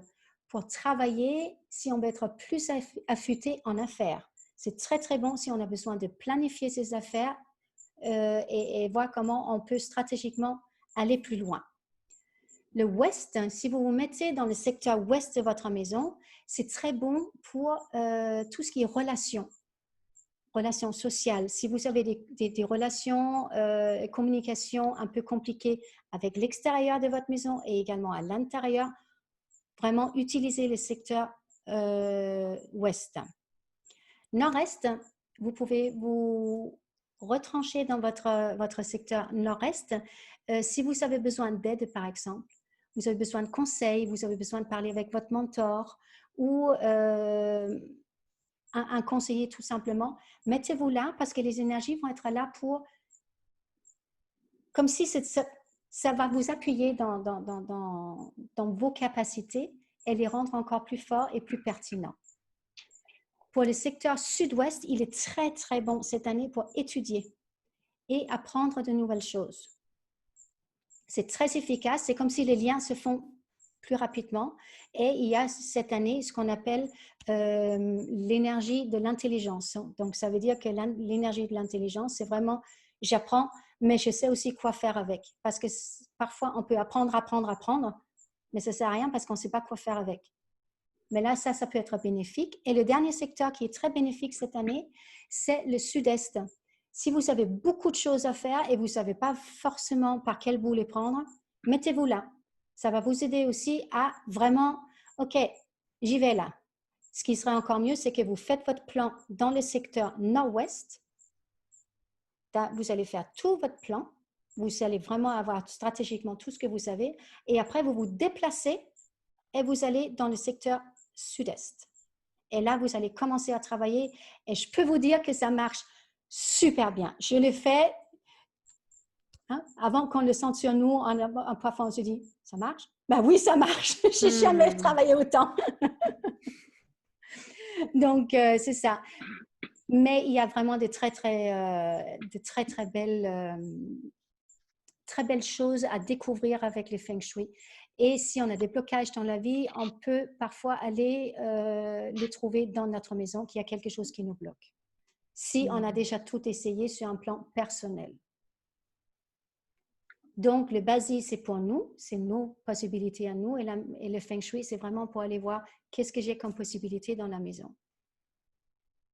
pour travailler si on veut être plus affûté en affaires. C'est très, très bon si on a besoin de planifier ses affaires et voir comment on peut stratégiquement aller plus loin. Le ouest, si vous vous mettez dans le secteur ouest de votre maison, c'est très bon pour tout ce qui est relations sociales. Si vous avez des relations, communication un peu compliquées avec l'extérieur de votre maison et également à l'intérieur, vraiment utilisez le secteur ouest. Nord-est, vous pouvez vous retrancher dans votre secteur nord-est, Si vous avez besoin d'aide, par exemple, vous avez besoin de conseils, vous avez besoin de parler avec votre mentor ou un conseiller tout simplement, mettez-vous là parce que les énergies vont être là pour, comme si ça va vous appuyer dans vos capacités et les rendre encore plus forts et plus pertinents. Pour le secteur sud-ouest, il est très, très bon cette année pour étudier et apprendre de nouvelles choses. C'est très efficace. C'est comme si les liens se font plus rapidement. Et il y a cette année ce qu'on appelle l'énergie de l'intelligence. Donc, ça veut dire que l'énergie de l'intelligence, c'est vraiment, j'apprends, mais je sais aussi quoi faire avec. Parce que parfois, on peut apprendre, mais ça ne sert à rien parce qu'on ne sait pas quoi faire avec. Mais là, ça peut être bénéfique. Et le dernier secteur qui est très bénéfique cette année, c'est le sud-est. Si vous avez beaucoup de choses à faire et vous ne savez pas forcément par quel bout les prendre, mettez-vous là. Ça va vous aider aussi à vraiment, OK, j'y vais là. Ce qui serait encore mieux, c'est que vous faites votre plan dans le secteur nord-ouest. Vous allez faire tout votre plan. Vous allez vraiment avoir stratégiquement tout ce que vous savez. Et après, vous vous déplacez et vous allez dans le secteur sud-est. Et là, vous allez commencer à travailler. Et je peux vous dire que ça marche super bien. Je l'ai fait avant qu'on le sente sur nous. Parfois, on se dit, ça marche? Ben oui, ça marche. Je n'ai jamais travaillé autant. Donc, c'est ça. Mais il y a vraiment de très belles choses à découvrir avec les Feng Shui. Et si on a des blocages dans la vie, on peut parfois aller les trouver dans notre maison, qu'il y a quelque chose qui nous bloque. Si on a déjà tout essayé sur un plan personnel. Donc, le basique, c'est pour nous, c'est nos possibilités à nous. Et le Feng Shui, c'est vraiment pour aller voir qu'est-ce que j'ai comme possibilité dans la maison.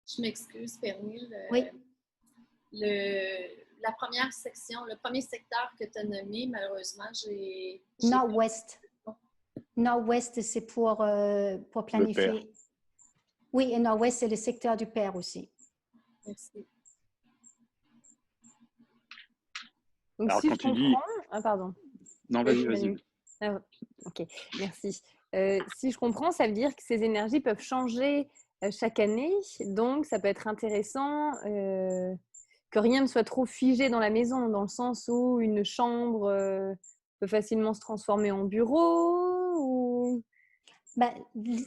Je m'excuse, Pernille. Oui. La première section, le premier secteur que tu as nommé, malheureusement, j'ai Nord-ouest. Nord-ouest, c'est pour planifier. Oui, et nord-ouest, c'est le secteur du père aussi. Merci. Donc, alors, si quand je tu comprends... dis... Ah, pardon. Non, vas-y. Ah, ok, merci. Si je comprends, ça veut dire que ces énergies peuvent changer chaque année. Donc, ça peut être intéressant que rien ne soit trop figé dans la maison, dans le sens où une chambre peut facilement se transformer en bureau ou... Ben,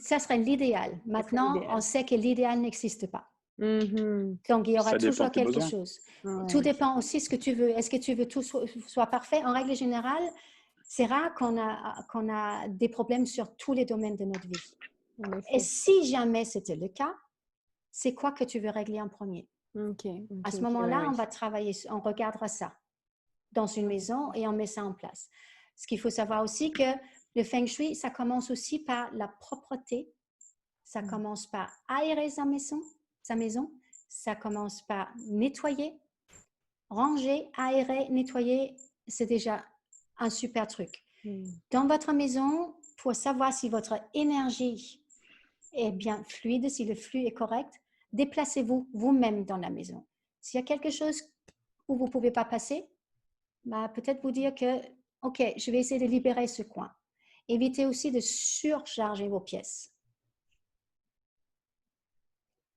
ça serait l'idéal. Maintenant, on sait que l'idéal n'existe pas. Donc, il y aura toujours quelque chose. Ouais. Tout dépend aussi de ce que tu veux. Est-ce que tu veux tout soit parfait? En règle générale, c'est rare qu'on a des problèmes sur tous les domaines de notre vie. Et si jamais c'était le cas, c'est quoi que tu veux régler en premier? À ce moment-là, on va travailler, on regardera ça dans une maison et on met ça en place. Ce qu'il faut savoir aussi que le Feng Shui, ça commence aussi par la propreté. Ça commence par aérer sa maison. Ça commence par nettoyer, ranger, aérer, nettoyer. C'est déjà un super truc. Dans votre maison, pour savoir si votre énergie est bien fluide, si le flux est correct, déplacez-vous vous-même dans la maison. S'il y a quelque chose où vous ne pouvez pas passer, bah, peut-être vous dire que, OK, je vais essayer de libérer ce coin. Évitez aussi de surcharger vos pièces.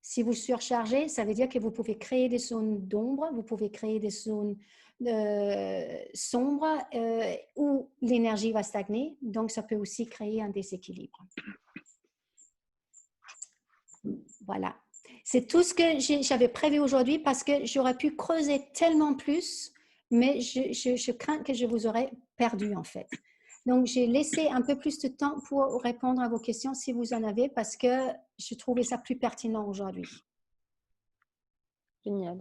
Si vous surchargez, ça veut dire que vous pouvez créer des zones d'ombre, vous pouvez créer des zones sombres où l'énergie va stagner. Donc, ça peut aussi créer un déséquilibre. Voilà. C'est tout ce que j'avais prévu aujourd'hui parce que j'aurais pu creuser tellement plus, mais je crains que je vous aurais perdu en fait. Donc, j'ai laissé un peu plus de temps pour répondre à vos questions si vous en avez parce que je trouvais ça plus pertinent aujourd'hui. Génial.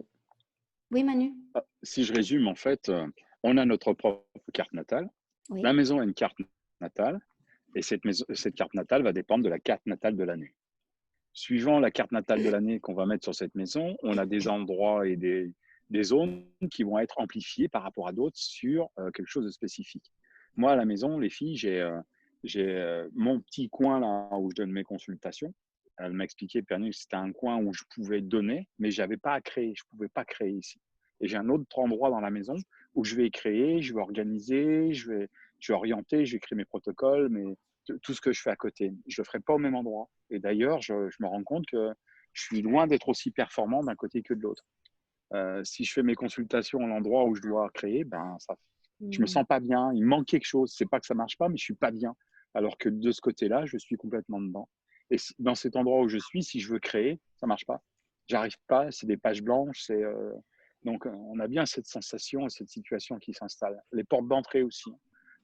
Oui, Manu? Si je résume, en fait, on a notre propre carte natale. Oui. La maison a une carte natale et cette carte natale va dépendre de la carte natale de l'année. Suivant la carte natale de l'année qu'on va mettre sur cette maison, on a des endroits et des zones qui vont être amplifiées par rapport à d'autres sur quelque chose de spécifique. Moi, à la maison, les filles, j'ai mon petit coin là où je donne mes consultations. Elle m'a expliqué, Pernille, que c'était un coin où je pouvais donner, mais je n'avais pas à créer. Je ne pouvais pas créer ici. Et j'ai un autre endroit dans la maison où je vais créer, je vais organiser, je vais orienter, je vais créer mes protocoles, mais tout ce que je fais à côté. Je ne le ferai pas au même endroit. Et d'ailleurs, je me rends compte que je suis loin d'être aussi performant d'un côté que de l'autre. Si je fais mes consultations à l'endroit où je dois créer, je me sens pas bien. Il me manque quelque chose. C'est pas que ça marche pas, mais je suis pas bien. Alors que de ce côté-là, je suis complètement dedans. Et dans cet endroit où je suis, si je veux créer, ça marche pas. J'arrive pas. C'est des pages blanches. Donc, on a bien cette sensation et cette situation qui s'installe. Les portes d'entrée aussi.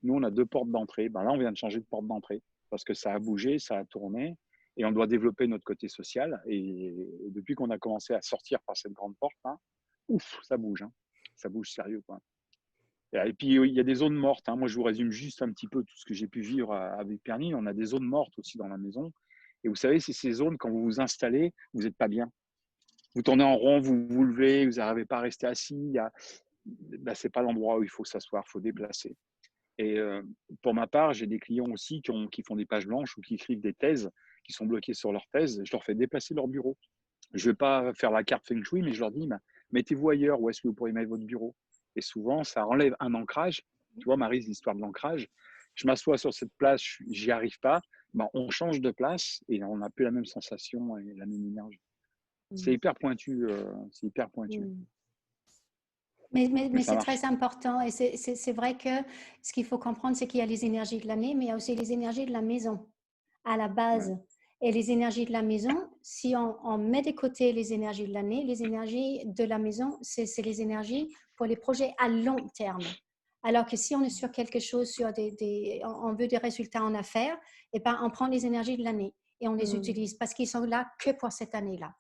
Nous, on a 2 portes d'entrée. Là, on vient de changer de porte d'entrée parce que ça a bougé, ça a tourné. Et on doit développer notre côté social. Et depuis qu'on a commencé à sortir par cette grande porte, ouf, ça bouge. Ça bouge sérieux, quoi. Et puis, il y a des zones mortes. Moi, je vous résume juste un petit peu tout ce que j'ai pu vivre avec Pernille. On a des zones mortes aussi dans la maison. Et vous savez, c'est ces zones, quand vous vous installez, vous n'êtes pas bien. Vous tournez en rond, vous vous levez, vous n'arrivez pas à rester assis. Ce n'est pas l'endroit où il faut s'asseoir, il faut déplacer. Et pour ma part, j'ai des clients aussi qui font des pages blanches ou qui écrivent des thèses, qui sont bloqués sur leur thèse. Je leur fais déplacer leur bureau. Je ne vais pas faire la carte Feng Shui, mais je leur dis, mettez-vous ailleurs, où est-ce que vous pourriez mettre votre bureau? Et souvent, ça enlève un ancrage. Tu vois, Maryse, l'histoire de l'ancrage. Je m'assois sur cette place, j'y arrive pas. On change de place et on n'a plus la même sensation et la même énergie. C'est hyper pointu. C'est hyper pointu. Mais c'est très important et c'est vrai que ce qu'il faut comprendre, c'est qu'il y a les énergies de l'année, mais il y a aussi les énergies de la maison à la base. Ouais. Et les énergies de la maison, si on met de côté les énergies de l'année, les énergies de la maison, c'est les énergies pour les projets à long terme. Alors que si on est sur quelque chose, on veut des résultats en affaires, et ben on prend les énergies de l'année et on les utilise parce qu'ils sont là que pour cette année-là.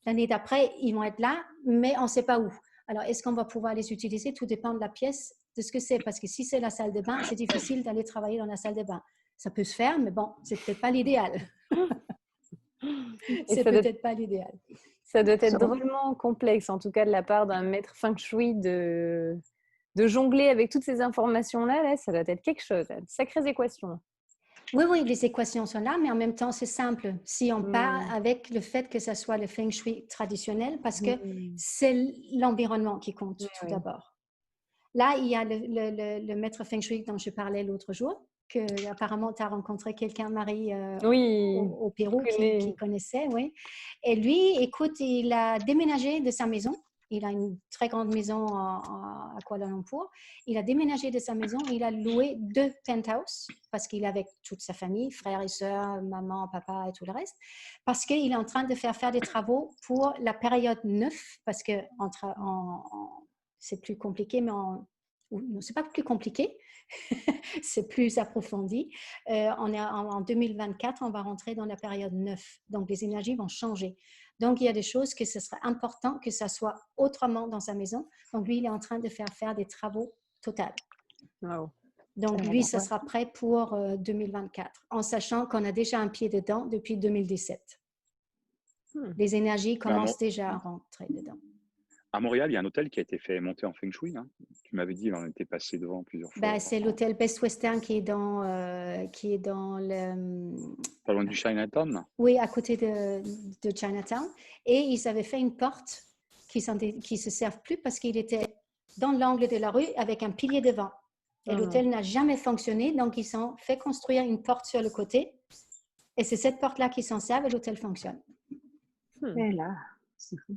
L'année d'après, ils vont être là, mais on ne sait pas où. Alors, est-ce qu'on va pouvoir les utiliser? Tout dépend de la pièce, de ce que c'est. Parce que si c'est la salle de bain, c'est difficile d'aller travailler dans la salle de bain. Ça peut se faire, mais bon, c'est peut-être pas l'idéal. C'est peut-être pas l'idéal. Ça doit être drôlement complexe, en tout cas de la part d'un maître Feng Shui, de jongler avec toutes ces informations-là. Là, ça doit être quelque chose, de sacrées équations. Oui, les équations sont là, mais en même temps, c'est simple. Si on part avec le fait que ce soit le Feng Shui traditionnel, parce que c'est l'environnement qui compte tout d'abord. Là, il y a le maître Feng Shui dont je parlais l'autre jour, que apparemment tu as rencontré quelqu'un, Marie, au Pérou, qui connaissait. Oui. Et lui, écoute, il a déménagé de sa maison. Il a une très grande maison à Kuala Lumpur. Il a déménagé de sa maison. Il a loué 2 penthouses parce qu'il est avec toute sa famille, frères et sœurs, maman, papa et tout le reste. Parce qu'il est en train de faire des travaux pour la période 9 parce que c'est plus compliqué, mais non, c'est pas plus compliqué. C'est plus approfondi. En 2024, on va rentrer dans la période 9. Donc, les énergies vont changer. Donc, il y a des choses que ce serait important que ça soit autrement dans sa maison. Donc, lui, il est en train de faire des travaux totaux. Wow. Donc, lui, ça sera prêt pour 2024, en sachant qu'on a déjà un pied dedans depuis 2017. Les énergies commencent déjà à rentrer dedans. À Montréal, il y a un hôtel qui a été fait monter en Feng Shui. Tu m'avais dit, il en était passé devant plusieurs fois. C'est l'hôtel Best Western qui est dans le... Pas loin du Chinatown? Oui, à côté de Chinatown. Et ils avaient fait une porte qui ne se servent plus parce qu'il était dans l'angle de la rue avec un pilier devant. Et l'hôtel n'a jamais fonctionné, donc ils ont fait construire une porte sur le côté. Et c'est cette porte-là qui s'en sert et l'hôtel fonctionne. Et là, c'est fou.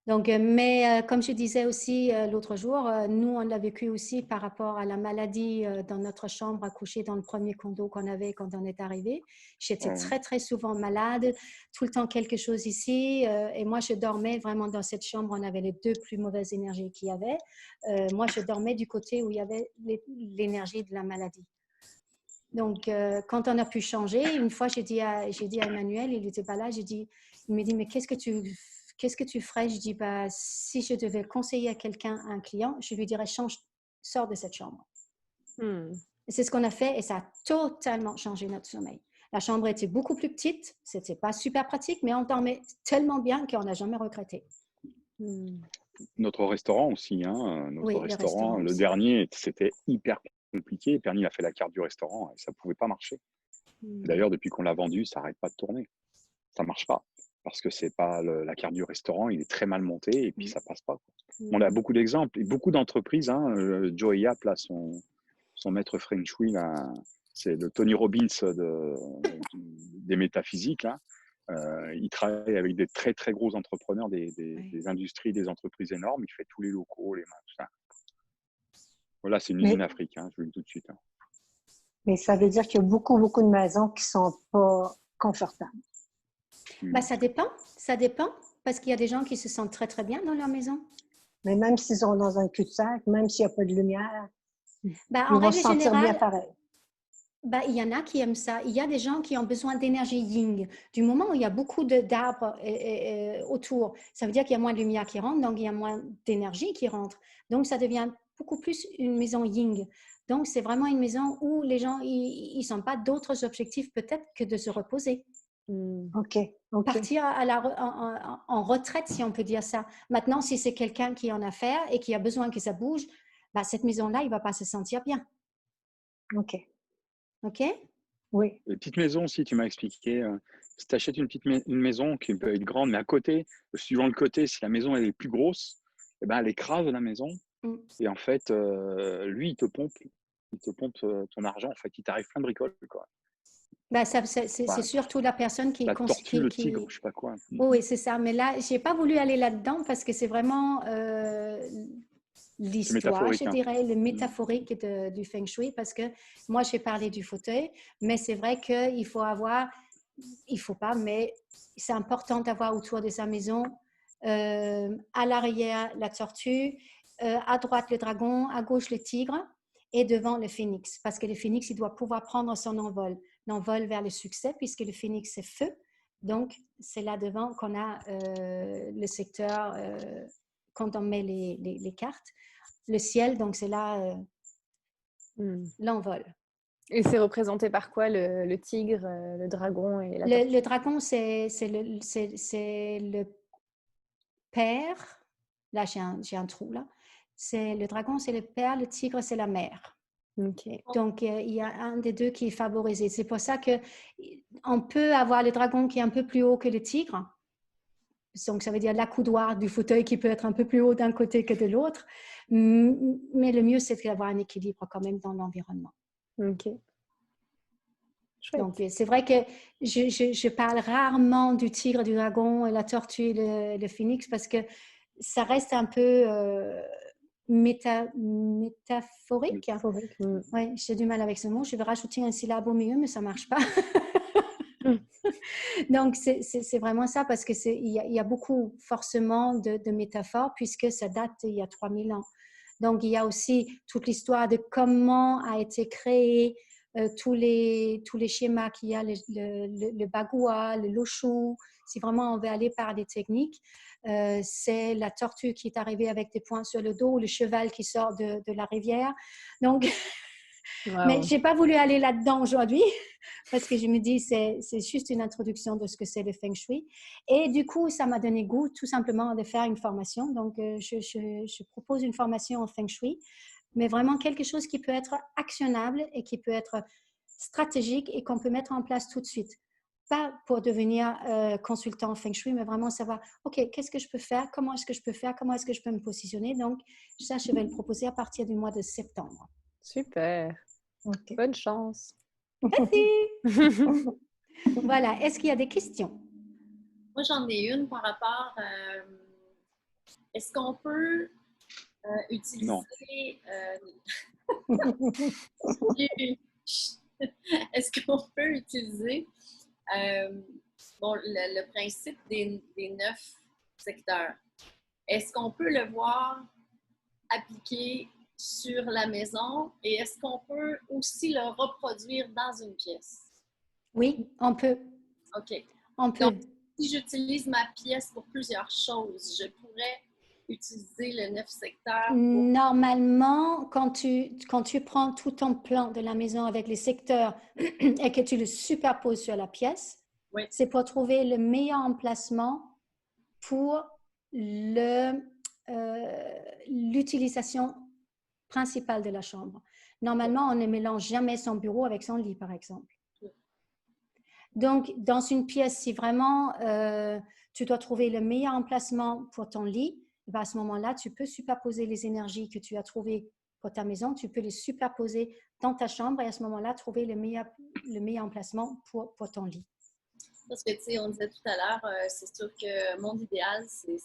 Donc, mais comme je disais aussi l'autre jour, nous, on l'a vécu aussi par rapport à la maladie dans notre chambre à coucher dans le premier condo qu'on avait quand on est arrivé. J'étais très, très souvent malade, tout le temps quelque chose ici. Et moi, je dormais vraiment dans cette chambre. On avait les 2 plus mauvaises énergies qu'il y avait. Moi, je dormais du côté où il y avait l'énergie de la maladie. Donc, quand on a pu changer, une fois, j'ai dit à Emmanuel, il n'était pas là, il me dit, mais qu'est-ce que tu ferais? Je dis, si je devais conseiller à quelqu'un, à un client, je lui dirais, sors de cette chambre. Et c'est ce qu'on a fait et ça a totalement changé notre sommeil. La chambre était beaucoup plus petite, c'était pas super pratique, mais on dormait tellement bien qu'on n'a jamais regretté. Notre restaurant aussi, notre restaurant, le dernier, c'était hyper compliqué. Pernille a fait la carte du restaurant et ça pouvait pas marcher. D'ailleurs, depuis qu'on l'a vendu, ça n'arrête pas de tourner. Ça marche pas. parce que c'est pas la carte du restaurant, il est très mal monté et puis ça passe pas, quoi. On a beaucoup d'exemples et beaucoup d'entreprises. Hein, Joe Yap, là, son maître Feng Shui, là, c'est le Tony Robbins des métaphysiques. Là. Il travaille avec des très très gros entrepreneurs, des industries, des entreprises énormes. Il fait tous les locaux, les tout ça. Voilà, c'est une usine africaine, hein, je vous le dis tout de suite. Hein. Mais ça veut dire qu'il y a beaucoup de maisons qui sont pas confortables. Ben, ça dépend, parce qu'il y a des gens qui se sentent très très bien dans leur maison. Mais même s'ils sont dans un cul-de-sac, même s'il n'y a pas de lumière, ben, ils vont se sentir bien pareil. Ben, il y en a qui aiment ça. Il y a des gens qui ont besoin d'énergie yin. Du moment où il y a beaucoup d'arbres autour, ça veut dire qu'il y a moins de lumière qui rentre, donc il y a moins d'énergie qui rentre. Donc, ça devient beaucoup plus une maison yin. Donc, c'est vraiment une maison où les gens, ils n'ont pas d'autres objectifs peut-être que de se reposer. OK. Partir en retraite, si on peut dire ça. Maintenant, si c'est quelqu'un qui en a affaire et qui a besoin que ça bouge, ben, cette maison-là, il ne va pas se sentir bien. OK. OK? Oui. Les petites maisons aussi, tu m'as expliqué. Si tu achètes une maison qui peut être grande, mais à côté, suivant le côté, si la maison elle est plus grosse, eh ben, elle écrase la maison. Et en fait, lui, il te pompe ton argent. En fait, il t'arrive plein de bricoles, quoi. Ben, c'est surtout la personne qui... La tortue, le tigre, je sais pas quoi. Oui, c'est ça. Mais là, je n'ai pas voulu aller là-dedans parce que c'est vraiment l'histoire, je dirais, le métaphorique du Feng Shui. Parce que moi, j'ai parlé du fauteuil, mais c'est vrai qu'il faut pas, mais c'est important d'avoir autour de sa maison, à l'arrière, la tortue, à droite, le dragon, à gauche, le tigre et devant le phénix. Parce que le phénix, il doit pouvoir prendre son envol vers le succès, puisque le phénix, c'est feu. Donc, c'est là devant qu'on a le secteur, quand on met les cartes. Le ciel, donc c'est là l'envol. Et c'est représenté par quoi, le tigre, le dragon et la tortue? Le dragon, c'est le père. Là, j'ai un trou, là. Le dragon, c'est le père, le tigre, c'est la mère. Okay. Donc, il y a un des deux qui est favorisé. C'est pour ça qu'on peut avoir le dragon qui est un peu plus haut que le tigre. Donc, ça veut dire l'accoudoir du fauteuil qui peut être un peu plus haut d'un côté que de l'autre. Mais le mieux, c'est d'avoir un équilibre quand même dans l'environnement. OK. Chouette. Donc, c'est vrai que je parle rarement du tigre, du dragon, la tortue, le phénix, parce que ça reste un peu métaphorique. Oui, j'ai du mal avec ce mot. Je vais rajouter un syllabe au milieu, mais ça ne marche pas. Donc, c'est vraiment ça, parce qu'il y a beaucoup forcément de métaphores, puisque ça date il y a 3000 ans. Donc, il y a aussi toute l'histoire de comment a été créé tous les schémas qu'il y a, le bagua, le loshu. Si vraiment on veut aller par des techniques, c'est la tortue qui est arrivée avec des points sur le dos, le cheval qui sort de la rivière. Donc, wow. Mais je n'ai pas voulu aller là-dedans aujourd'hui parce que je me dis c'est juste une introduction de ce que c'est le Feng Shui. Et du coup, ça m'a donné goût tout simplement de faire une formation. Donc, je propose une formation en Feng Shui, mais vraiment quelque chose qui peut être actionnable et qui peut être stratégique et qu'on peut mettre en place tout de suite. Pas pour devenir consultant en Feng Shui, mais vraiment savoir, OK, qu'est-ce que je peux faire? Comment est-ce que je peux faire? Comment est-ce que je peux me positionner? Donc, ça, je vais le proposer à partir du mois de septembre. Super. Okay. Bonne chance. Merci. Voilà. Est-ce qu'il y a des questions? Moi, j'en ai une par rapport est-ce qu'on peut utiliser... Est-ce qu'on peut utiliser le principe des 9 secteurs? Est-ce qu'on peut le voir appliqué sur la maison et est-ce qu'on peut aussi le reproduire dans une pièce? Oui, on peut. OK. On peut. Donc, si j'utilise ma pièce pour plusieurs choses, je pourrais utiliser le 9 secteurs? Normalement, quand tu prends tout ton plan de la maison avec les secteurs et que tu le superposes sur la pièce, oui. C'est pour trouver le meilleur emplacement pour l'utilisation principale de la chambre. Normalement, on ne mélange jamais son bureau avec son lit, par exemple. Donc, dans une pièce, si vraiment tu dois trouver le meilleur emplacement pour ton lit, à ce moment-là, tu peux superposer les énergies que tu as trouvées pour ta maison, tu peux les superposer dans ta chambre et à ce moment-là, trouver le meilleur emplacement pour ton lit. Parce que, tu sais, on disait tout à l'heure, c'est sûr que mon idéal, c'est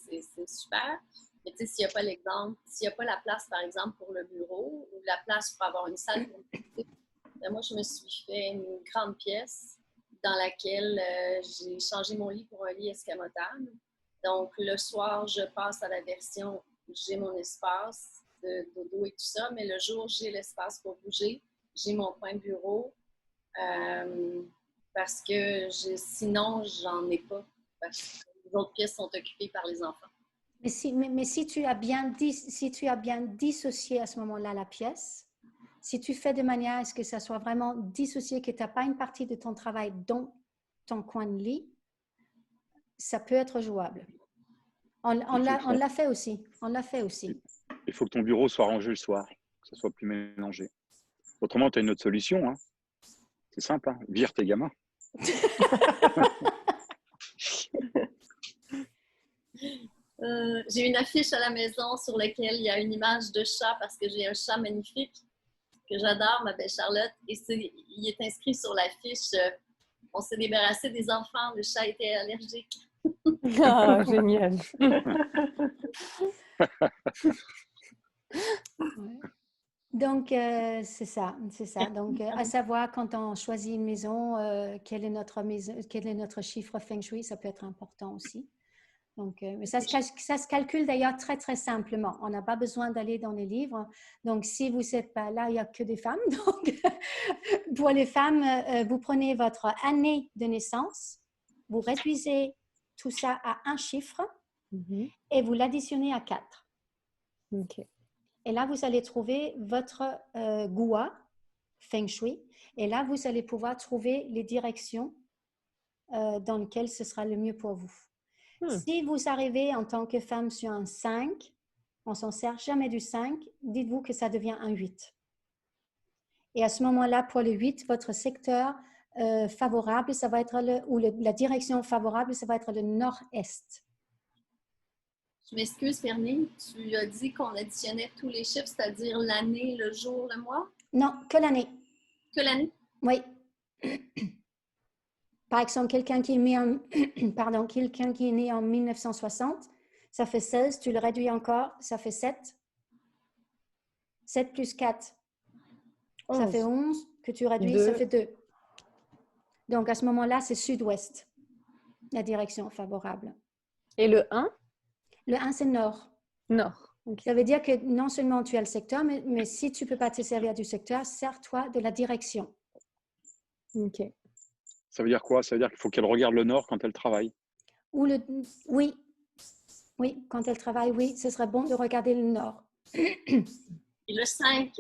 super. Mais tu sais, s'il n'y a pas l'exemple, s'il n'y a pas la place, par exemple, pour le bureau ou la place pour avoir une salle pour moi, je me suis fait une grande pièce dans laquelle j'ai changé mon lit pour un lit escamotable. Donc, le soir, je passe à la version j'ai mon espace de dodo et tout ça, mais le jour, j'ai l'espace pour bouger. J'ai mon coin bureau parce que sinon, j'en ai pas. Parce que les autres pièces sont occupées par les enfants. Mais si tu as bien dissocié à ce moment-là la pièce, si tu fais de manière à ce que ça soit vraiment dissocié, que tu n'as pas une partie de ton travail dans ton coin de lit, ça peut être jouable. On l'a fait aussi. On l'a fait aussi. Il faut que ton bureau soit rangé le soir, que ça soit plus mélangé. Autrement, tu as une autre solution. Hein. C'est simple, hein. Vire tes gamins. J'ai une affiche à la maison sur laquelle il y a une image de chat parce que j'ai un chat magnifique que j'adore, ma belle Charlotte. Et il est inscrit sur l'affiche on s'est débarrassé des enfants, le chat était allergique. Ah, génial. Donc, c'est ça. Donc, à savoir, quand on choisit une maison, quel est notre chiffre Feng Shui, ça peut être important aussi. Donc, mais ça se calcule d'ailleurs très, très simplement. On n'a pas besoin d'aller dans les livres. Donc, si vous n'êtes pas là, il n'y a que des femmes. Donc, pour les femmes, vous prenez votre année de naissance, vous réduisez tout ça à un chiffre et vous l'additionnez à 4. Okay. Et là, vous allez trouver votre Gua Feng Shui. Et là, vous allez pouvoir trouver les directions dans lesquelles ce sera le mieux pour vous. Si vous arrivez en tant que femme sur un 5, on ne s'en sert jamais du 5, dites-vous que ça devient un 8. Et à ce moment-là, pour le 8, votre secteur favorable, ça va être la direction favorable, ça va être le nord-est. Je m'excuse, Perrine, tu as dit qu'on additionnait tous les chiffres, c'est-à-dire l'année, le jour, le mois? Non, que l'année. Que l'année? Oui. Par exemple, quelqu'un qui est né en 1960, ça fait 16, tu le réduis encore, ça fait 7. 7 plus 4, 11. Ça fait 11, que tu réduis, 2. Ça fait 2. Donc, à ce moment-là, c'est sud-ouest, la direction favorable. Et le 1? Le 1, c'est nord. Nord. Okay. Ça veut dire que non seulement tu as le secteur, mais si tu ne peux pas te servir du secteur, sers-toi de la direction. OK. Ça veut dire quoi? Ça veut dire qu'il faut qu'elle regarde le nord quand elle travaille. Oui, quand elle travaille, oui, ce serait bon de regarder le nord. Et le 5?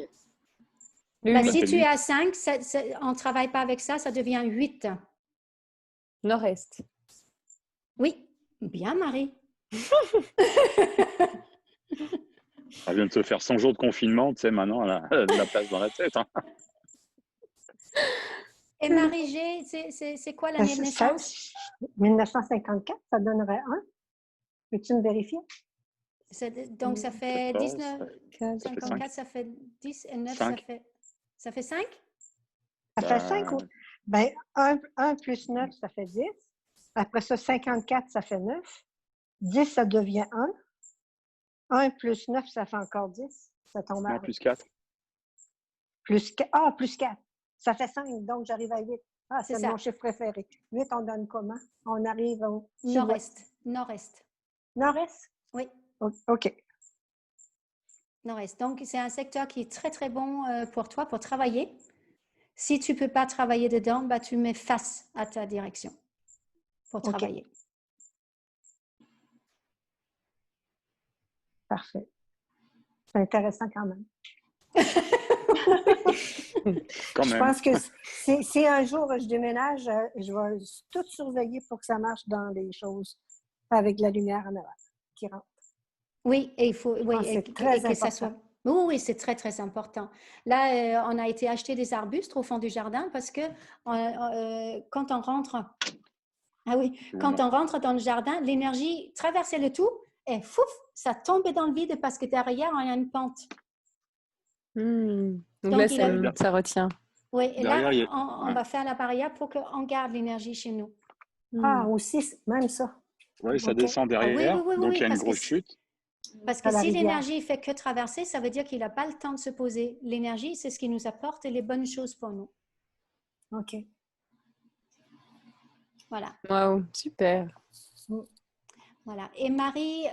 Si tu es à 5, on ne travaille pas avec ça, ça devient 8. Nord-est. Oui, bien Marie. Elle vient de se faire 100 jours de confinement, tu sais, maintenant, elle a de la place dans la tête. Hein. Et Marie-G, c'est quoi l'année de naissance? 1954, ça donnerait 1. Peux-tu me vérifier? Donc, ça fait 14, 19, 54, ça fait 10 et 9, 5. Ça fait 5? Ça fait 5 ou? Ben, 1 plus 9, ça fait 10. Après ça, 54, ça fait 9. 10, ça devient 1. 1 plus 9, ça fait encore 10. Ça tombe à 1. Plus 4. Plus 4. Plus 4. Ça fait 5, donc j'arrive à 8. C'est mon chiffre préféré. 8, on donne comment? On arrive au nord-est. Nord-est. Nord-est? Oui. OK. Nord-est. Donc, c'est un secteur qui est très, très bon pour toi, pour travailler. Si tu ne peux pas travailler dedans, tu mets face à ta direction pour travailler. Parfait. C'est intéressant quand même. Je pense que si un jour je déménage, je vais tout surveiller pour que ça marche dans les choses avec la lumière en avant qui rentre. Oui, et il faut c'est très important. Oui, oui, c'est très, très important. Là, on a été acheter des arbustes au fond du jardin parce que quand on rentre, ah oui, quand on rentre dans le jardin, l'énergie traversait le tout et fouf, ça tombait dans le vide parce que derrière, on a une pente. Donc là, ça retient. Oui, et là, on va faire la barrière pour qu'on garde l'énergie chez nous. Ah, aussi, même ça. Oui, ça descend derrière, donc il y a une grosse chute. Parce que si l'énergie fait que traverser, ça veut dire qu'il n'a pas le temps de se poser. L'énergie, c'est ce qui nous apporte les bonnes choses pour nous. OK. Voilà. Wow, super. Voilà. Et Marie,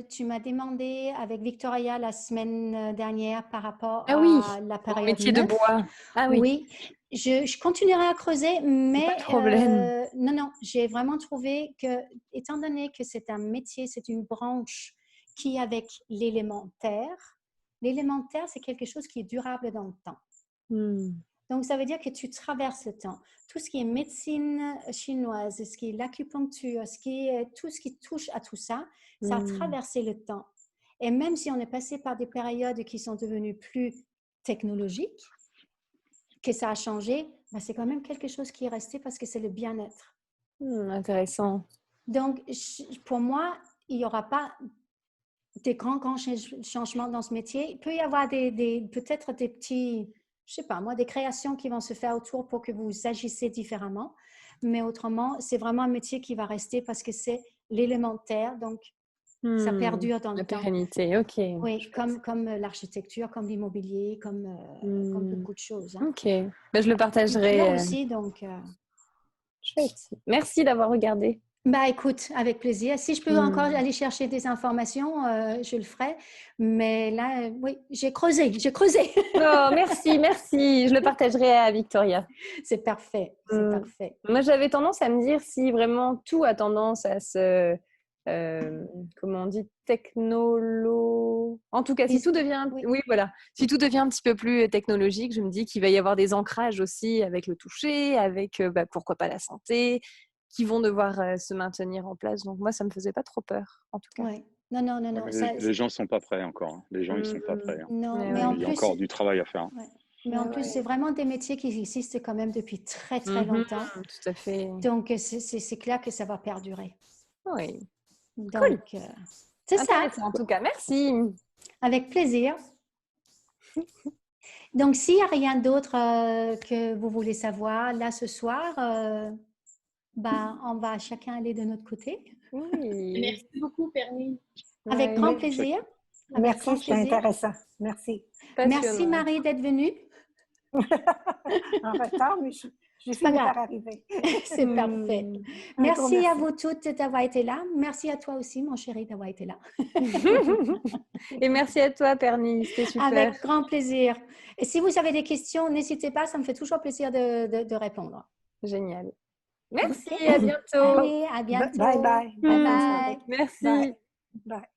tu m'as demandé avec Victoria la semaine dernière par rapport à la période métier 9. de bois. Ah oui. Oui, je continuerai à creuser, mais pas de problème. Non, j'ai vraiment trouvé que, étant donné que c'est un métier, c'est une branche qui est avec l'élémentaire, c'est quelque chose qui est durable dans le temps. Donc, ça veut dire que tu traverses le temps. Tout ce qui est médecine chinoise, ce qui est l'acupuncture, tout ce qui touche à tout ça, ça a traversé le temps. Et même si on est passé par des périodes qui sont devenues plus technologiques, que ça a changé, ben c'est quand même quelque chose qui est resté parce que c'est le bien-être. Intéressant. Donc, pour moi, il n'y aura pas des grands changements dans ce métier. Il peut y avoir peut-être des petits, je sais pas moi, des créations qui vont se faire autour pour que vous agissez différemment. Mais autrement, c'est vraiment un métier qui va rester parce que c'est l'élémentaire, donc ça perdure dans le temps. La pérennité, ok. Oui, comme l'architecture, comme l'immobilier, comme beaucoup de choses. Hein. Ok, ben, je le partagerai. Aussi, donc. Chouette. Merci d'avoir regardé. Bah écoute, avec plaisir. Si je peux encore aller chercher des informations, je le ferai. Mais là, oui, j'ai creusé. Oh, merci. Je le partagerai à Victoria. C'est parfait, parfait. Moi, j'avais tendance à me dire si vraiment tout a tendance à se... comment on dit, en tout cas, si tout devient, si tout devient un petit peu plus technologique, je me dis qu'il va y avoir des ancrages aussi avec le toucher, avec pourquoi pas la santé, qui vont devoir se maintenir en place. Donc moi, ça me faisait pas trop peur, en tout cas. Ouais. Non. Les gens sont pas prêts encore. Hein. Les gens, ils sont pas prêts. Hein. Non, mais il y a encore du travail à faire. Ouais. Mais en plus, c'est vraiment des métiers qui existent quand même depuis très, très longtemps. Tout à fait. Donc, c'est clair que ça va perdurer. Oui. Donc, cool. C'est ça. En tout cas, merci. Avec plaisir. Donc, s'il n'y a rien d'autre que vous voulez savoir, là, ce soir, on va chacun aller de notre côté. Oui. Merci beaucoup, Pernie. Avec grand plaisir. Merci, c'était intéressant. Merci. Passionnant. Merci, Marie, d'être venue. En retard, mais j'ai fini par arriver. C'est parfait. Merci à vous toutes d'avoir été là. Merci à toi aussi, mon chéri, d'avoir été là. Et merci à toi, Pernie. C'était super. Avec grand plaisir. Et si vous avez des questions, n'hésitez pas. Ça me fait toujours plaisir de répondre. Génial. Merci, à bientôt. Allez, à bientôt. Bye bye. Bye bye. Merci. Bye. Bye.